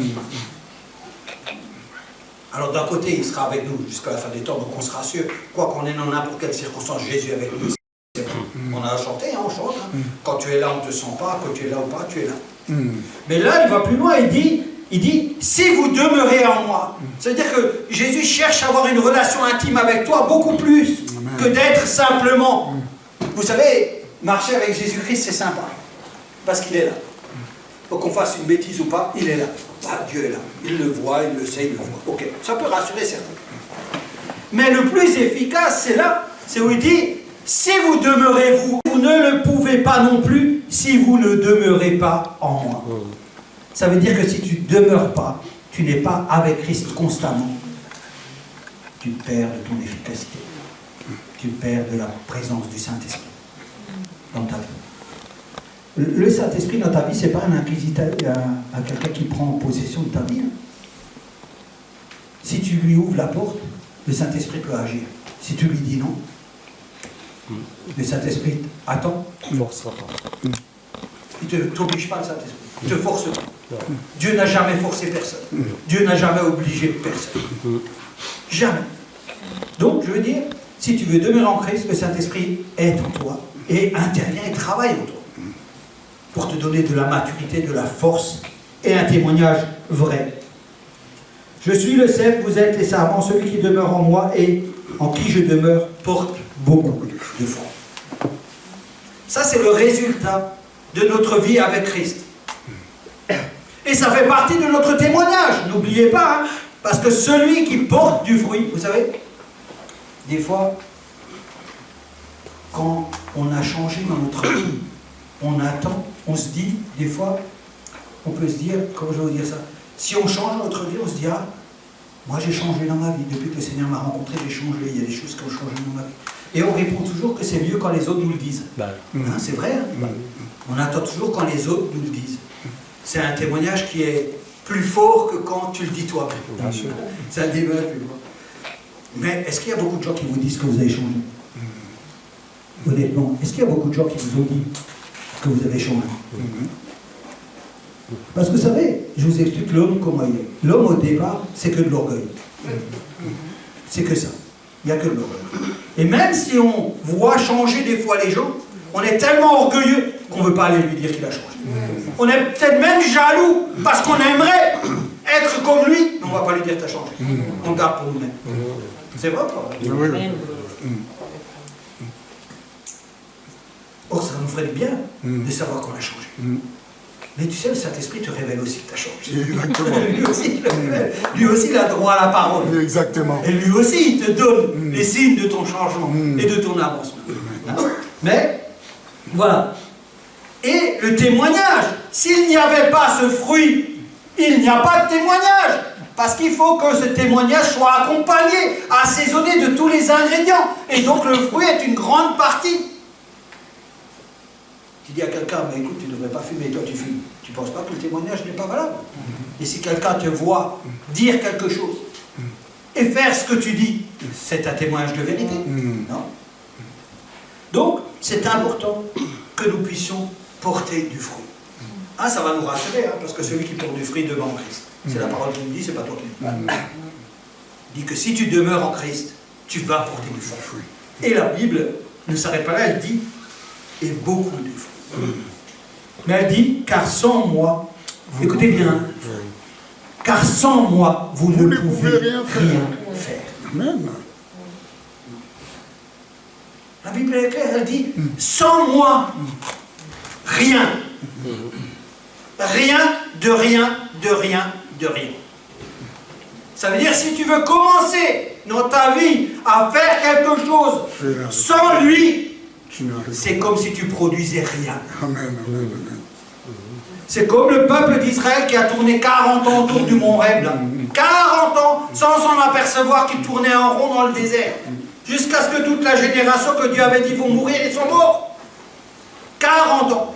Alors d'un côté, il sera avec nous jusqu'à la fin des temps, donc on se rassure, quoi qu'on ait dans n'importe quelle circonstance, Jésus est avec nous. On a chanté, hein, on chante. Hein. Quand tu es là, on ne te sent pas, quand tu es là ou pas, tu es là. Mais là, il va plus loin, il dit, si vous demeurez en moi. C'est-à-dire que Jésus cherche à avoir une relation intime avec toi beaucoup plus que d'être simplement. Vous savez, marcher avec Jésus-Christ, c'est sympa. Parce qu'il est là. Faut qu'on fasse une bêtise ou pas, il est là. Ah, Dieu est là. Il le voit, il le sait, il le voit. Ok, ça peut rassurer certains. Mais le plus efficace, c'est là. C'est où il dit, si vous demeurez vous, vous ne le pouvez pas non plus si vous ne demeurez pas en moi. Ça veut dire que si tu ne demeures pas, tu n'es pas avec Christ constamment, tu perds de ton efficacité. Tu perds de la présence du Saint-Esprit dans ta vie. Le Saint-Esprit dans ta vie, ce n'est pas un inquisiteur, à quelqu'un qui prend possession de ta vie. Hein. Si tu lui ouvres la porte, le Saint-Esprit peut agir. Si tu lui dis non, le Saint-Esprit attend. Il ne forcera pas. Il ne t'oblige pas, le Saint-Esprit. Il ne te force pas. Dieu n'a jamais forcé personne. Dieu n'a jamais obligé personne. Jamais. Donc, je veux dire, si tu veux demeurer en Christ, le Saint-Esprit est en toi et intervient et travaille en toi pour te donner de la maturité, de la force et un témoignage vrai. Je suis le cep, vous êtes les sarments, celui qui demeure en moi et en qui je demeure porte beaucoup de fruits. Ça, c'est le résultat de notre vie avec Christ. Et ça fait partie de notre témoignage, n'oubliez pas, hein, parce que celui qui porte du fruit, vous savez, des fois, quand on a changé dans notre vie, on attend, on se dit, des fois, on peut se dire, comment je vais vous dire ça, si on change notre vie, on se dira, moi j'ai changé dans ma vie, depuis que le Seigneur m'a rencontré, j'ai changé, il y a des choses qui ont changé dans ma vie. Et on répond toujours que c'est mieux quand les autres nous le disent. Hein, c'est vrai, hein. On attend toujours quand les autres nous le disent. C'est un témoignage qui est plus fort que quand tu le dis toi-même. C'est un débat plus fort. Mais est-ce qu'il y a beaucoup de gens qui vous disent que vous avez changé? Honnêtement, est-ce qu'il y a beaucoup de gens qui vous ont dit que vous avez changé? Parce que vous savez, je vous explique l'homme comment il est. L'homme au départ, c'est que de l'orgueil. C'est que ça. Il n'y a que de l'orgueil. Et même si on voit changer des fois les gens, on est tellement orgueilleux qu'on ne veut pas aller lui dire qu'il a changé. On est peut-être même jaloux parce qu'on aimerait être comme lui, mais on ne va pas lui dire que tu as changé. On le garde pour nous-mêmes. C'est vrai ou pas? Oui. Or, ça nous ferait du bien de savoir qu'on a changé. Mais tu sais, le Saint-Esprit te révèle aussi que tu as changé. Exactement. Lui aussi, il a droit à la parole. Exactement. Et lui aussi, il te donne les signes de ton changement et de ton avancement. Mais, voilà. Et le témoignage, s'il n'y avait pas ce fruit, il n'y a pas de témoignage. Parce qu'il faut que ce témoignage soit accompagné, assaisonné de tous les ingrédients. Et donc le fruit est une grande partie. Tu dis à quelqu'un, mais écoute, tu ne devrais pas fumer, toi tu fumes. Tu ne penses pas que le témoignage n'est pas valable? Et si quelqu'un te voit dire quelque chose et faire ce que tu dis, c'est un témoignage de vérité. Non. Donc, c'est important que nous puissions porter du fruit. Ah, ça va nous rassurer, hein, parce que celui qui porte du fruit devant Christ. C'est la parole qui nous dit, c'est pas toi qui le dis. Il dit que si tu demeures en Christ, tu vas porter du fruit. Et la Bible ne s'arrête pas là, elle dit, et beaucoup de fruits. Mais elle dit, car sans moi, écoutez bien, car sans moi, vous ne pouvez rien faire. Amen. La Bible est claire, elle dit, sans moi, rien. Rien, de rien, de rien, de rien. Ça veut dire, si tu veux commencer dans ta vie à faire quelque chose sans lui, c'est comme si tu produisais rien. Amen, amen, amen. C'est comme le peuple d'Israël qui a tourné 40 ans autour du mont Horeb. 40 ans sans s'en apercevoir qu'ils tournaient en rond dans le désert. Jusqu'à ce que toute la génération que Dieu avait dit vont mourir, ils sont morts. 40 ans.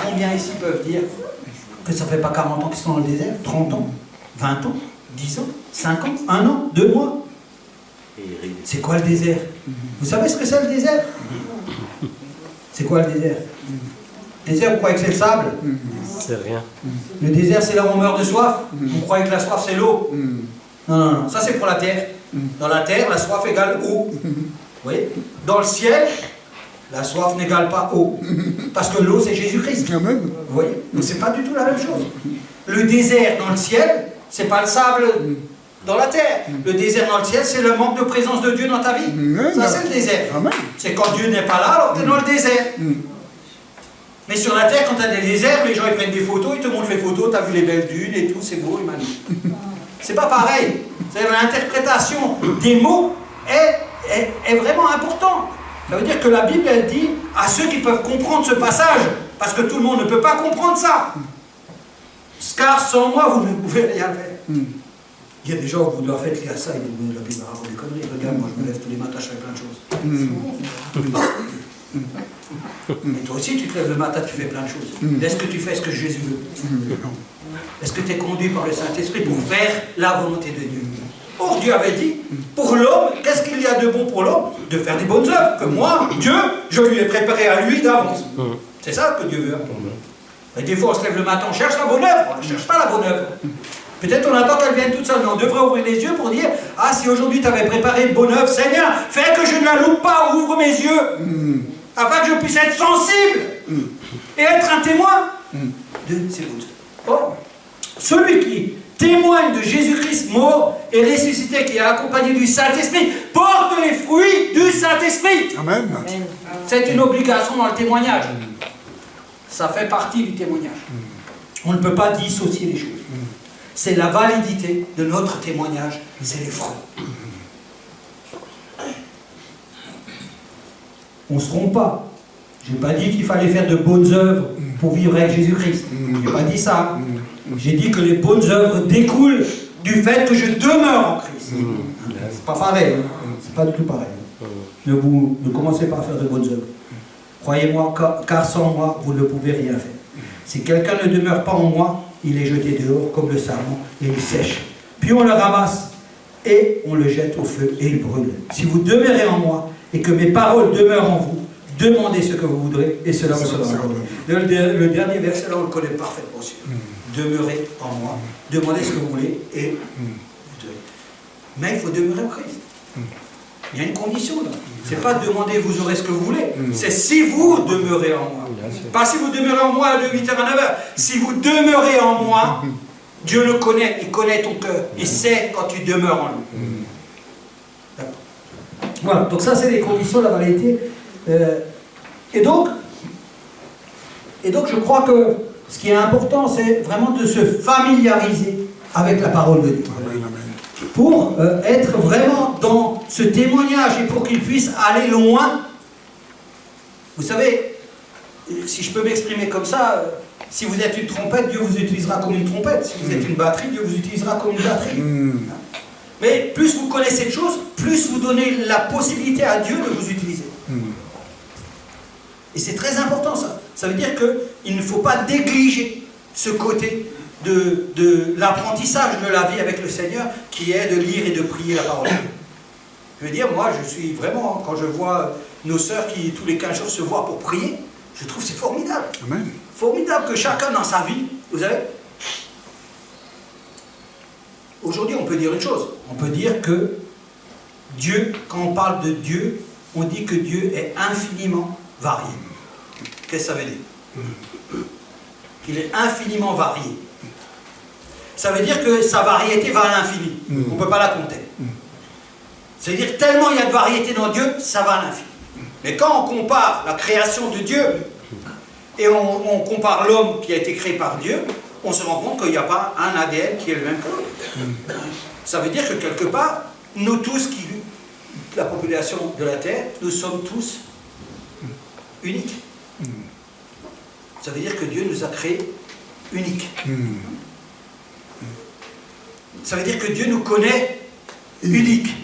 Combien ici peuvent dire que ça ne fait pas 40 ans qu'ils sont dans le désert? 30 ans? 20 ans? 10 ans? 5 ans? 1 an? 2 mois? C'est quoi le désert? Vous savez ce que c'est le désert? C'est quoi le désert? Le désert, vous croyez que c'est le sable? C'est rien. Le désert, c'est là où on meurt de soif? Vous croyez que la soif, c'est l'eau? Non, non, non. Ça, c'est pour la terre. Dans la terre, la soif égale eau. Vous voyez? Dans le ciel, la soif n'égale pas eau. Parce que l'eau, c'est Jésus-Christ. Amen. Vous voyez? Donc, c'est pas du tout la même chose. Le désert dans le ciel, c'est pas le sable dans la terre. Le désert dans le ciel, c'est le manque de présence de Dieu dans ta vie. Ça, c'est le désert. Amen. C'est quand Dieu n'est pas là, alors tu es dans le désert. Mais sur la terre, quand tu as des déserts, les gens ils prennent des photos, ils te montrent les photos, tu as vu les belles dunes et tout, c'est beau, magnifique. C'est pas pareil. L'interprétation des mots est vraiment importante. Ça veut dire que la Bible, elle dit à ceux qui peuvent comprendre ce passage, parce que tout le monde ne peut pas comprendre ça. Car sans moi, vous ne pouvez rien faire. Il y a des gens, vous leur faites lire ça, ils disent, la Bible raconte des conneries. Regarde, moi je me lève tous les matins, je fais plein de choses. Mais toi aussi, tu te lèves le matin, tu fais plein de choses. Est-ce que tu fais ce que Jésus veut? Est-ce que tu es conduit par le Saint-Esprit pour faire la volonté de Dieu? Or, Dieu avait dit, pour l'homme, qu'est-ce qu'il y a de bon pour l'homme? De faire des bonnes œuvres. Que moi, Dieu, je lui ai préparé à lui d'avance. C'est ça que Dieu veut. Et des fois, on se lève le matin, on cherche la bonne œuvre. On ne cherche pas la bonne œuvre. Peut-être on attend qu'elle vienne toute seule, mais on devrait ouvrir les yeux pour dire, ah, si aujourd'hui tu avais préparé une bonne œuvre, Seigneur, fais que je ne la loupe pas, ouvre mes yeux, afin que je puisse être sensible et être un témoin de ces bonnes œuvres. Or, celui qui témoigne de Jésus-Christ mort et ressuscité, qui est accompagné du Saint-Esprit, porte les fruits du Saint-Esprit. Amen. C'est une obligation dans le témoignage. Ça fait partie du témoignage. On ne peut pas dissocier les choses. C'est la validité de notre témoignage, c'est les fruits. On ne se trompe pas. Je n'ai pas dit qu'il fallait faire de bonnes œuvres pour vivre avec Jésus-Christ. Je n'ai pas dit ça. J'ai dit que les bonnes œuvres découlent du fait que je demeure en Christ. C'est pas pareil. C'est pas du tout pareil. Ne commencez pas à faire de bonnes œuvres. Croyez-moi, car sans moi, vous ne pouvez rien faire. Si quelqu'un ne demeure pas en moi, il est jeté dehors comme le sarment et il sèche. Puis on le ramasse et on le jette au feu et il brûle. Si vous demeurez en moi et que mes paroles demeurent en vous, demandez ce que vous voudrez et cela vous sera accordé. Le dernier verset là, on le connaît parfaitement. Demeurez en moi, demandez ce que vous voulez et vous devez. Mais il faut demeurer en Christ. Il y a une condition là. C'est pas demander vous aurez ce que vous voulez. C'est si vous demeurez en moi. Pas si vous demeurez en moi de 8h à 9h. Si vous demeurez en moi, Dieu le connaît, il connaît ton cœur. Il sait quand tu demeures en lui. Voilà, donc ça c'est les conditions de la validité. Et donc je crois que ce qui est important, c'est vraiment de se familiariser avec la parole de Dieu. Pour être vraiment dans ce témoignage et pour qu'il puisse aller loin. Vous savez, si je peux m'exprimer comme ça, si vous êtes une trompette, Dieu vous utilisera comme une trompette. Si vous êtes une batterie, Dieu vous utilisera comme une batterie. Mais plus vous connaissez de choses, plus vous donnez la possibilité à Dieu de vous utiliser. Et c'est très important ça. Ça veut dire qu'il ne faut pas négliger ce côté de l'apprentissage de la vie avec le Seigneur, qui est de lire et de prier la parole. Je veux dire, moi, je suis vraiment, quand je vois nos sœurs qui, tous les 15 jours, se voient pour prier, je trouve que c'est formidable. aujourd'hui, on peut dire une chose. On peut dire que Dieu, quand on parle de Dieu, on dit que Dieu est infiniment varié. Qu'est-ce que ça veut dire? Qu'il est infiniment varié. Ça veut dire que sa variété va à l'infini. On ne peut pas la compter. C'est-à-dire tellement il y a de variété dans Dieu, ça va à l'infini. Mais quand on compare la création de Dieu et on compare l'homme qui a été créé par Dieu, on se rend compte qu'il n'y a pas un ADN qui est le même que l'autre. Ça veut dire que quelque part, nous tous, la population de la Terre, nous sommes tous uniques. Ça veut dire que Dieu nous a créés uniques. Ça veut dire que Dieu nous connaît uniques.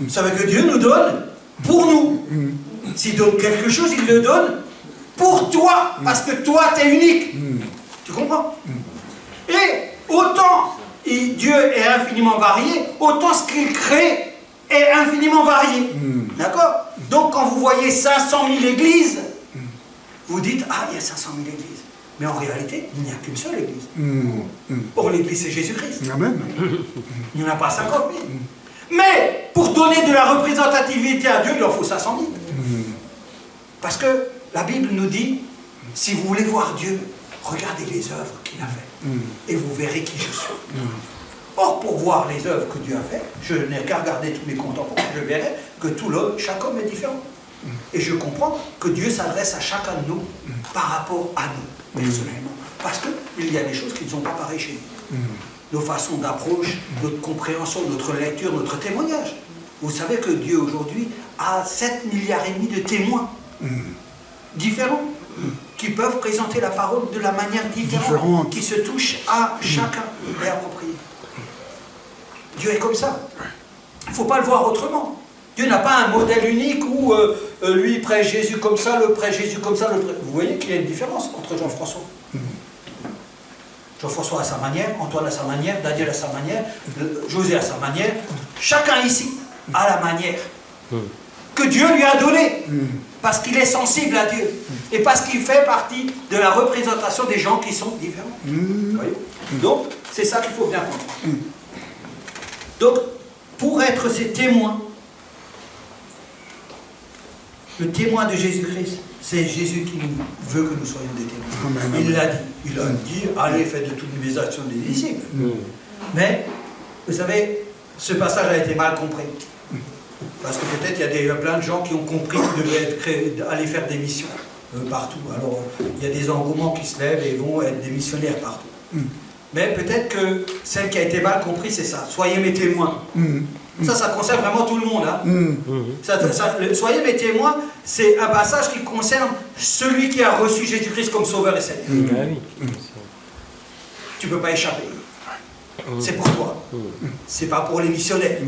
Ça veut dire que Dieu nous donne pour nous. S'il donne quelque chose, il le donne pour toi, parce que toi, tu es unique. Tu comprends? Et autant Dieu est infiniment varié, autant ce qu'il crée est infiniment varié. D'accord? Donc quand vous voyez 500 000 églises, vous dites, ah, il y a 500 000 églises. Mais en réalité, il n'y a qu'une seule église. Or, l'église, c'est Jésus-Christ. Amen. Il n'y en a pas 50 000. Mais, pour donner de la représentativité à Dieu, il en faut 500 000. Parce que la Bible nous dit, si vous voulez voir Dieu, regardez les œuvres qu'il a faites. Et vous verrez qui je suis. Or, pour voir les œuvres que Dieu a faites, je n'ai qu'à regarder tous mes contemporains, je verrai que chaque homme est différent. Et je comprends que Dieu s'adresse à chacun de nous par rapport à nous, personnellement. Parce qu'il y a des choses qui ne sont pas pareilles chez nous. Nos façons d'approche, notre compréhension, notre lecture, notre témoignage. Vous savez que Dieu aujourd'hui a 7,5 milliards de témoins différents qui peuvent présenter la parole de la manière différente, qui se touchent à chacun et approprié. Dieu est comme ça. Il ne faut pas le voir autrement. Dieu n'a pas un modèle unique où lui prêche Jésus comme ça, le prêche Jésus comme ça. Vous voyez qu'il y a une différence entre Jean-François. Jean-François à sa manière, Antoine à sa manière, Daniel à sa manière, José à sa manière. Chacun ici a la manière que Dieu lui a donnée. Parce qu'il est sensible à Dieu. Et parce qu'il fait partie de la représentation des gens qui sont différents. Vous voyez? Donc, c'est ça qu'il faut bien comprendre. Donc, pour être ces témoins, le témoin de Jésus-Christ, c'est Jésus qui veut que nous soyons des témoins. Amen. Il l'a dit. Il a dit, allez, faites de toute l'utilisation des disciples. Mais, vous savez, ce passage a été mal compris. Parce que peut-être il y a plein de gens qui ont compris qu'ils devaient aller faire des missions partout. Alors, il y a des engouements qui se lèvent et vont être des missionnaires partout. Mais peut-être que celle qui a été mal comprise, c'est ça. Soyez mes témoins. Ça concerne vraiment tout le monde. Hein. Soyez mes témoins, c'est un passage qui concerne celui qui a reçu Jésus-Christ comme Sauveur et Seigneur. Tu ne peux pas échapper. C'est pour toi. C'est pas pour les missionnaires.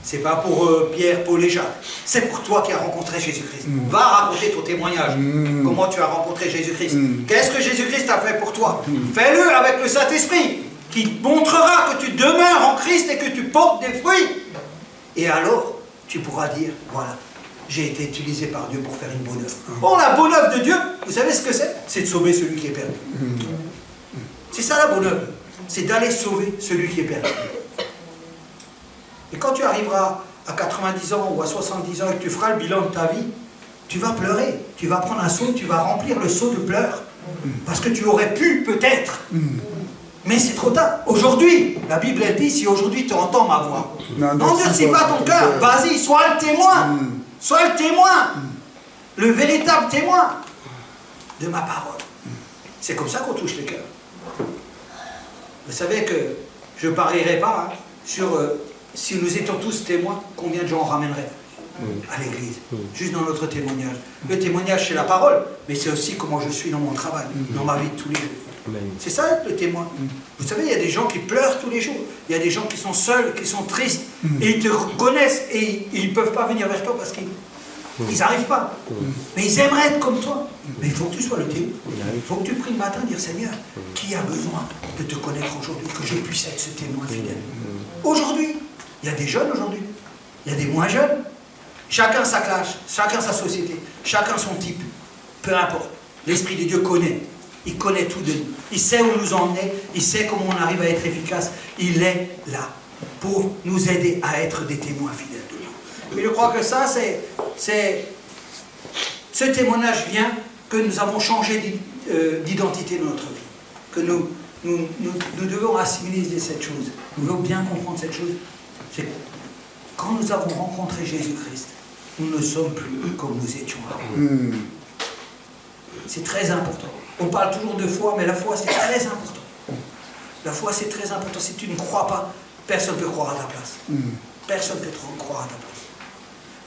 C'est pas pour Pierre, Paul et Jacques. C'est pour toi qui as rencontré Jésus-Christ. Va raconter ton témoignage. Comment tu as rencontré Jésus-Christ. Qu'est-ce que Jésus-Christ a fait pour toi. Fais-le avec le Saint-Esprit qui montrera que tu demeures en Christ et que tu portes des fruits. Et alors, tu pourras dire, voilà, j'ai été utilisé par Dieu pour faire une bonne œuvre. Or, la bonne œuvre de Dieu, vous savez ce que c'est? C'est de sauver celui qui est perdu. C'est ça la bonne œuvre. C'est d'aller sauver celui qui est perdu. Et quand tu arriveras à 90 ans ou à 70 ans et que tu feras le bilan de ta vie, tu vas pleurer. Tu vas prendre un seau, tu vas remplir le seau de pleurs. Parce que tu aurais pu, peut-être. Mais c'est trop tard. Aujourd'hui, la Bible elle dit, si aujourd'hui tu entends ma voix, n'endurcis pas ton cœur. Vas-y, sois le témoin. Sois le témoin. Le véritable témoin de ma parole. C'est comme ça qu'on touche les cœurs. Vous savez que je ne parierai pas sur... si nous étions tous témoins, combien de gens on ramènerait à l'église, juste dans notre témoignage. Le témoignage, c'est la parole, mais c'est aussi comment je suis dans mon travail, dans ma vie de tous les jours. C'est ça le témoin. Vous savez, il y a des gens qui pleurent tous les jours. Il y a des gens qui sont seuls, qui sont tristes, et ils te reconnaissent, et ils ne peuvent pas venir vers toi parce qu'ils n'arrivent pas. Mais ils aimeraient être comme toi. Mais il faut que tu sois le témoin. Il faut que tu pries le matin et dire, Seigneur, qui a besoin de te connaître aujourd'hui, que je puisse être ce témoin fidèle. Aujourd'hui, il y a des jeunes aujourd'hui, il y a des moins jeunes. Chacun sa classe, chacun sa société, chacun son type. Peu importe. L'Esprit de Dieu connaît Il connaît tout de nous. Il sait où nous emmener. Il sait comment on arrive à être efficace. Il est là pour nous aider à être des témoins fidèles de lui. Et je crois que ça, ce témoignage vient que nous avons changé d'identité dans notre vie. Que nous devons assimiler cette chose. Nous devons bien comprendre cette chose. C'est que quand nous avons rencontré Jésus-Christ, nous ne sommes plus comme nous étions avant. C'est très important. On parle toujours de foi, mais la foi c'est très important. La foi c'est très important. Si tu ne crois pas, personne ne peut croire à ta place. Personne ne peut croire à ta place.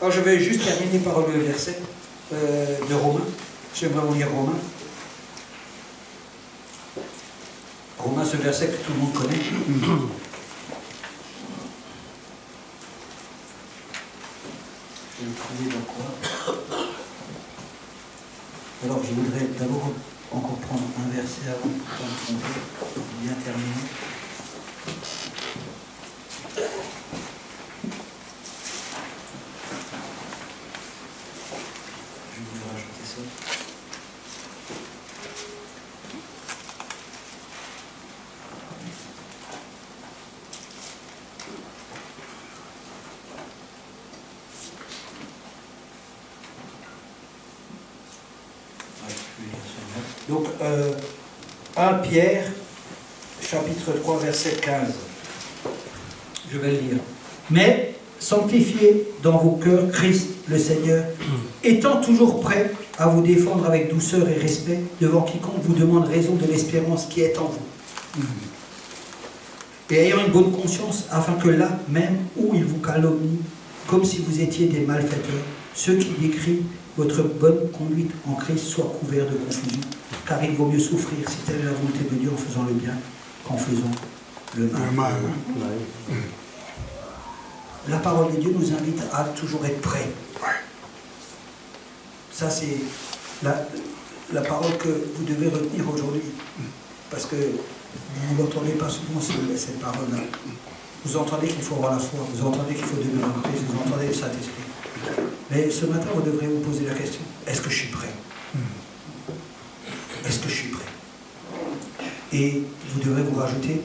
Alors je vais juste terminer par le verset de Romains. J'aimerais vous lire Romains. Romains, ce verset que tout le monde connaît. Je vais le trouver dans quoi. Alors je voudrais d'abord encore prendre un verset avant de pas me tromper, pour bien terminer. Je vais vous rajouter ça. Donc, 1 Pierre, chapitre 3, verset 15. Je vais le lire. Mais sanctifiez dans vos cœurs Christ le Seigneur, étant toujours prêt à vous défendre avec douceur et respect devant quiconque vous demande raison de l'espérance qui est en vous. Et ayant une bonne conscience, afin que là même où il vous calomnie, comme si vous étiez des malfaiteurs, ceux qui décrient votre bonne conduite en Christ soient couverts de confusion, car il vaut mieux souffrir si telle est la volonté de Dieu en faisant le bien qu'en faisant le mal. La parole de Dieu nous invite à toujours être prêts. Ça, c'est la parole que vous devez retenir aujourd'hui. Parce que vous n'entendez pas souvent cette parole-là. Vous entendez qu'il faut avoir la foi, vous entendez qu'il faut demeurer en Christ, vous entendez le Saint-Esprit. Mais ce matin, vous devrez vous poser la question, est-ce que je suis prêt? Est-ce que je suis prêt? Et vous devrez vous rajouter,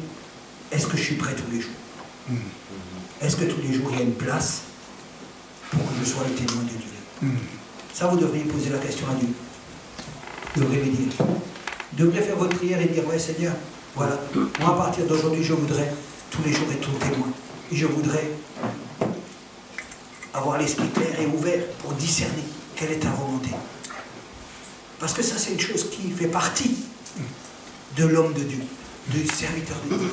est-ce que je suis prêt tous les jours? Est-ce que tous les jours, il y a une place pour que je sois le témoin de Dieu? Ça, vous devriez poser la question à Dieu. Vous devrez lui dire. Vous devrez faire votre prière et dire, ouais Seigneur, voilà, moi à partir d'aujourd'hui, je voudrais tous les jours être ton témoin. Et je voudrais avoir l'esprit clair et ouvert pour discerner quelle est ta volonté. Parce que ça, c'est une chose qui fait partie de l'homme de Dieu, du serviteur de Dieu.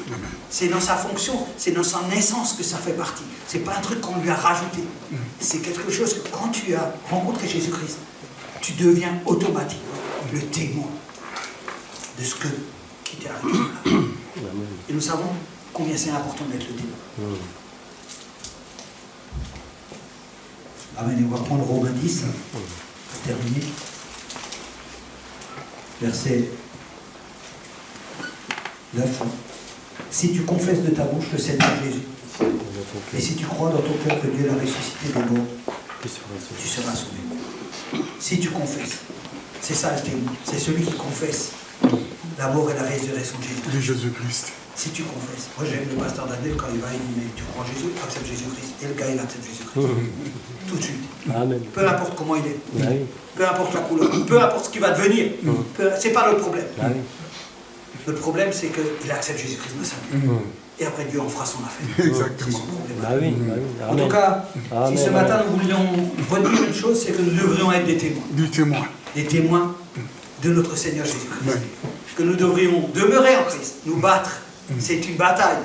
C'est dans sa fonction, c'est dans sa naissance que ça fait partie. C'est pas un truc qu'on lui a rajouté. C'est quelque chose que quand tu as rencontré Jésus-Christ, tu deviens automatiquement le témoin de ce qui t'est arrivé. Et nous savons combien c'est important d'être le témoin. Amen. On va prendre Romains 10, pour terminer. Verset 9. Si tu confesses de ta bouche le Seigneur Jésus, et si tu crois dans ton cœur que Dieu l'a ressuscité des morts, tu seras sauvé. Si tu confesses, c'est ça le témoin, c'est celui qui confesse la mort et la résurrection de Jésus-Christ. Si tu confesses. Moi j'aime le pasteur Daniel quand il va, il dit, mais tu crois en Jésus, accepte Jésus-Christ. Et le gars il accepte Jésus-Christ. Tout de suite. Amen. Peu importe comment il est. Peu importe la couleur. Peu importe ce qui va devenir. C'est pas le problème. Le problème c'est qu'il accepte Jésus-Christ dans sa vie. Et après Dieu en fera son affaire. Exactement. En tout cas, si ce matin nous voulions redire une chose, c'est que nous devrions être des témoins. Des témoins. Des témoins de notre Seigneur Jésus-Christ. Que nous devrions demeurer en Christ, nous battre. C'est une bataille.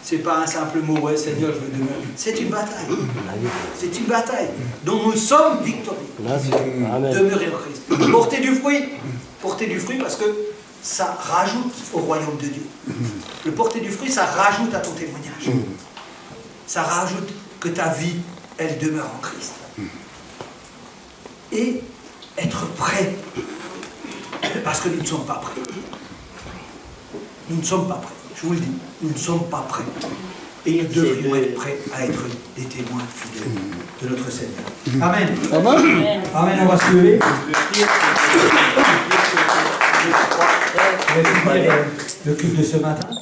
C'est pas un simple mot, ouais Seigneur, je veux demeurer. C'est une bataille. C'est une bataille dont nous sommes victorieux. Demeurer en Christ. Porter du fruit. Porter du fruit parce que ça rajoute au royaume de Dieu. Le porter du fruit, ça rajoute à ton témoignage. Ça rajoute que ta vie, elle demeure en Christ. Et être prêt. Parce que nous ne sommes pas prêts. Nous ne sommes pas prêts. Je vous le dis, nous ne sommes pas prêts. Et nous devrions être prêts à être des témoins fidèles de notre Seigneur. Amen. Amen. Amen. On va se lever. Je vais finir le culte de ce matin.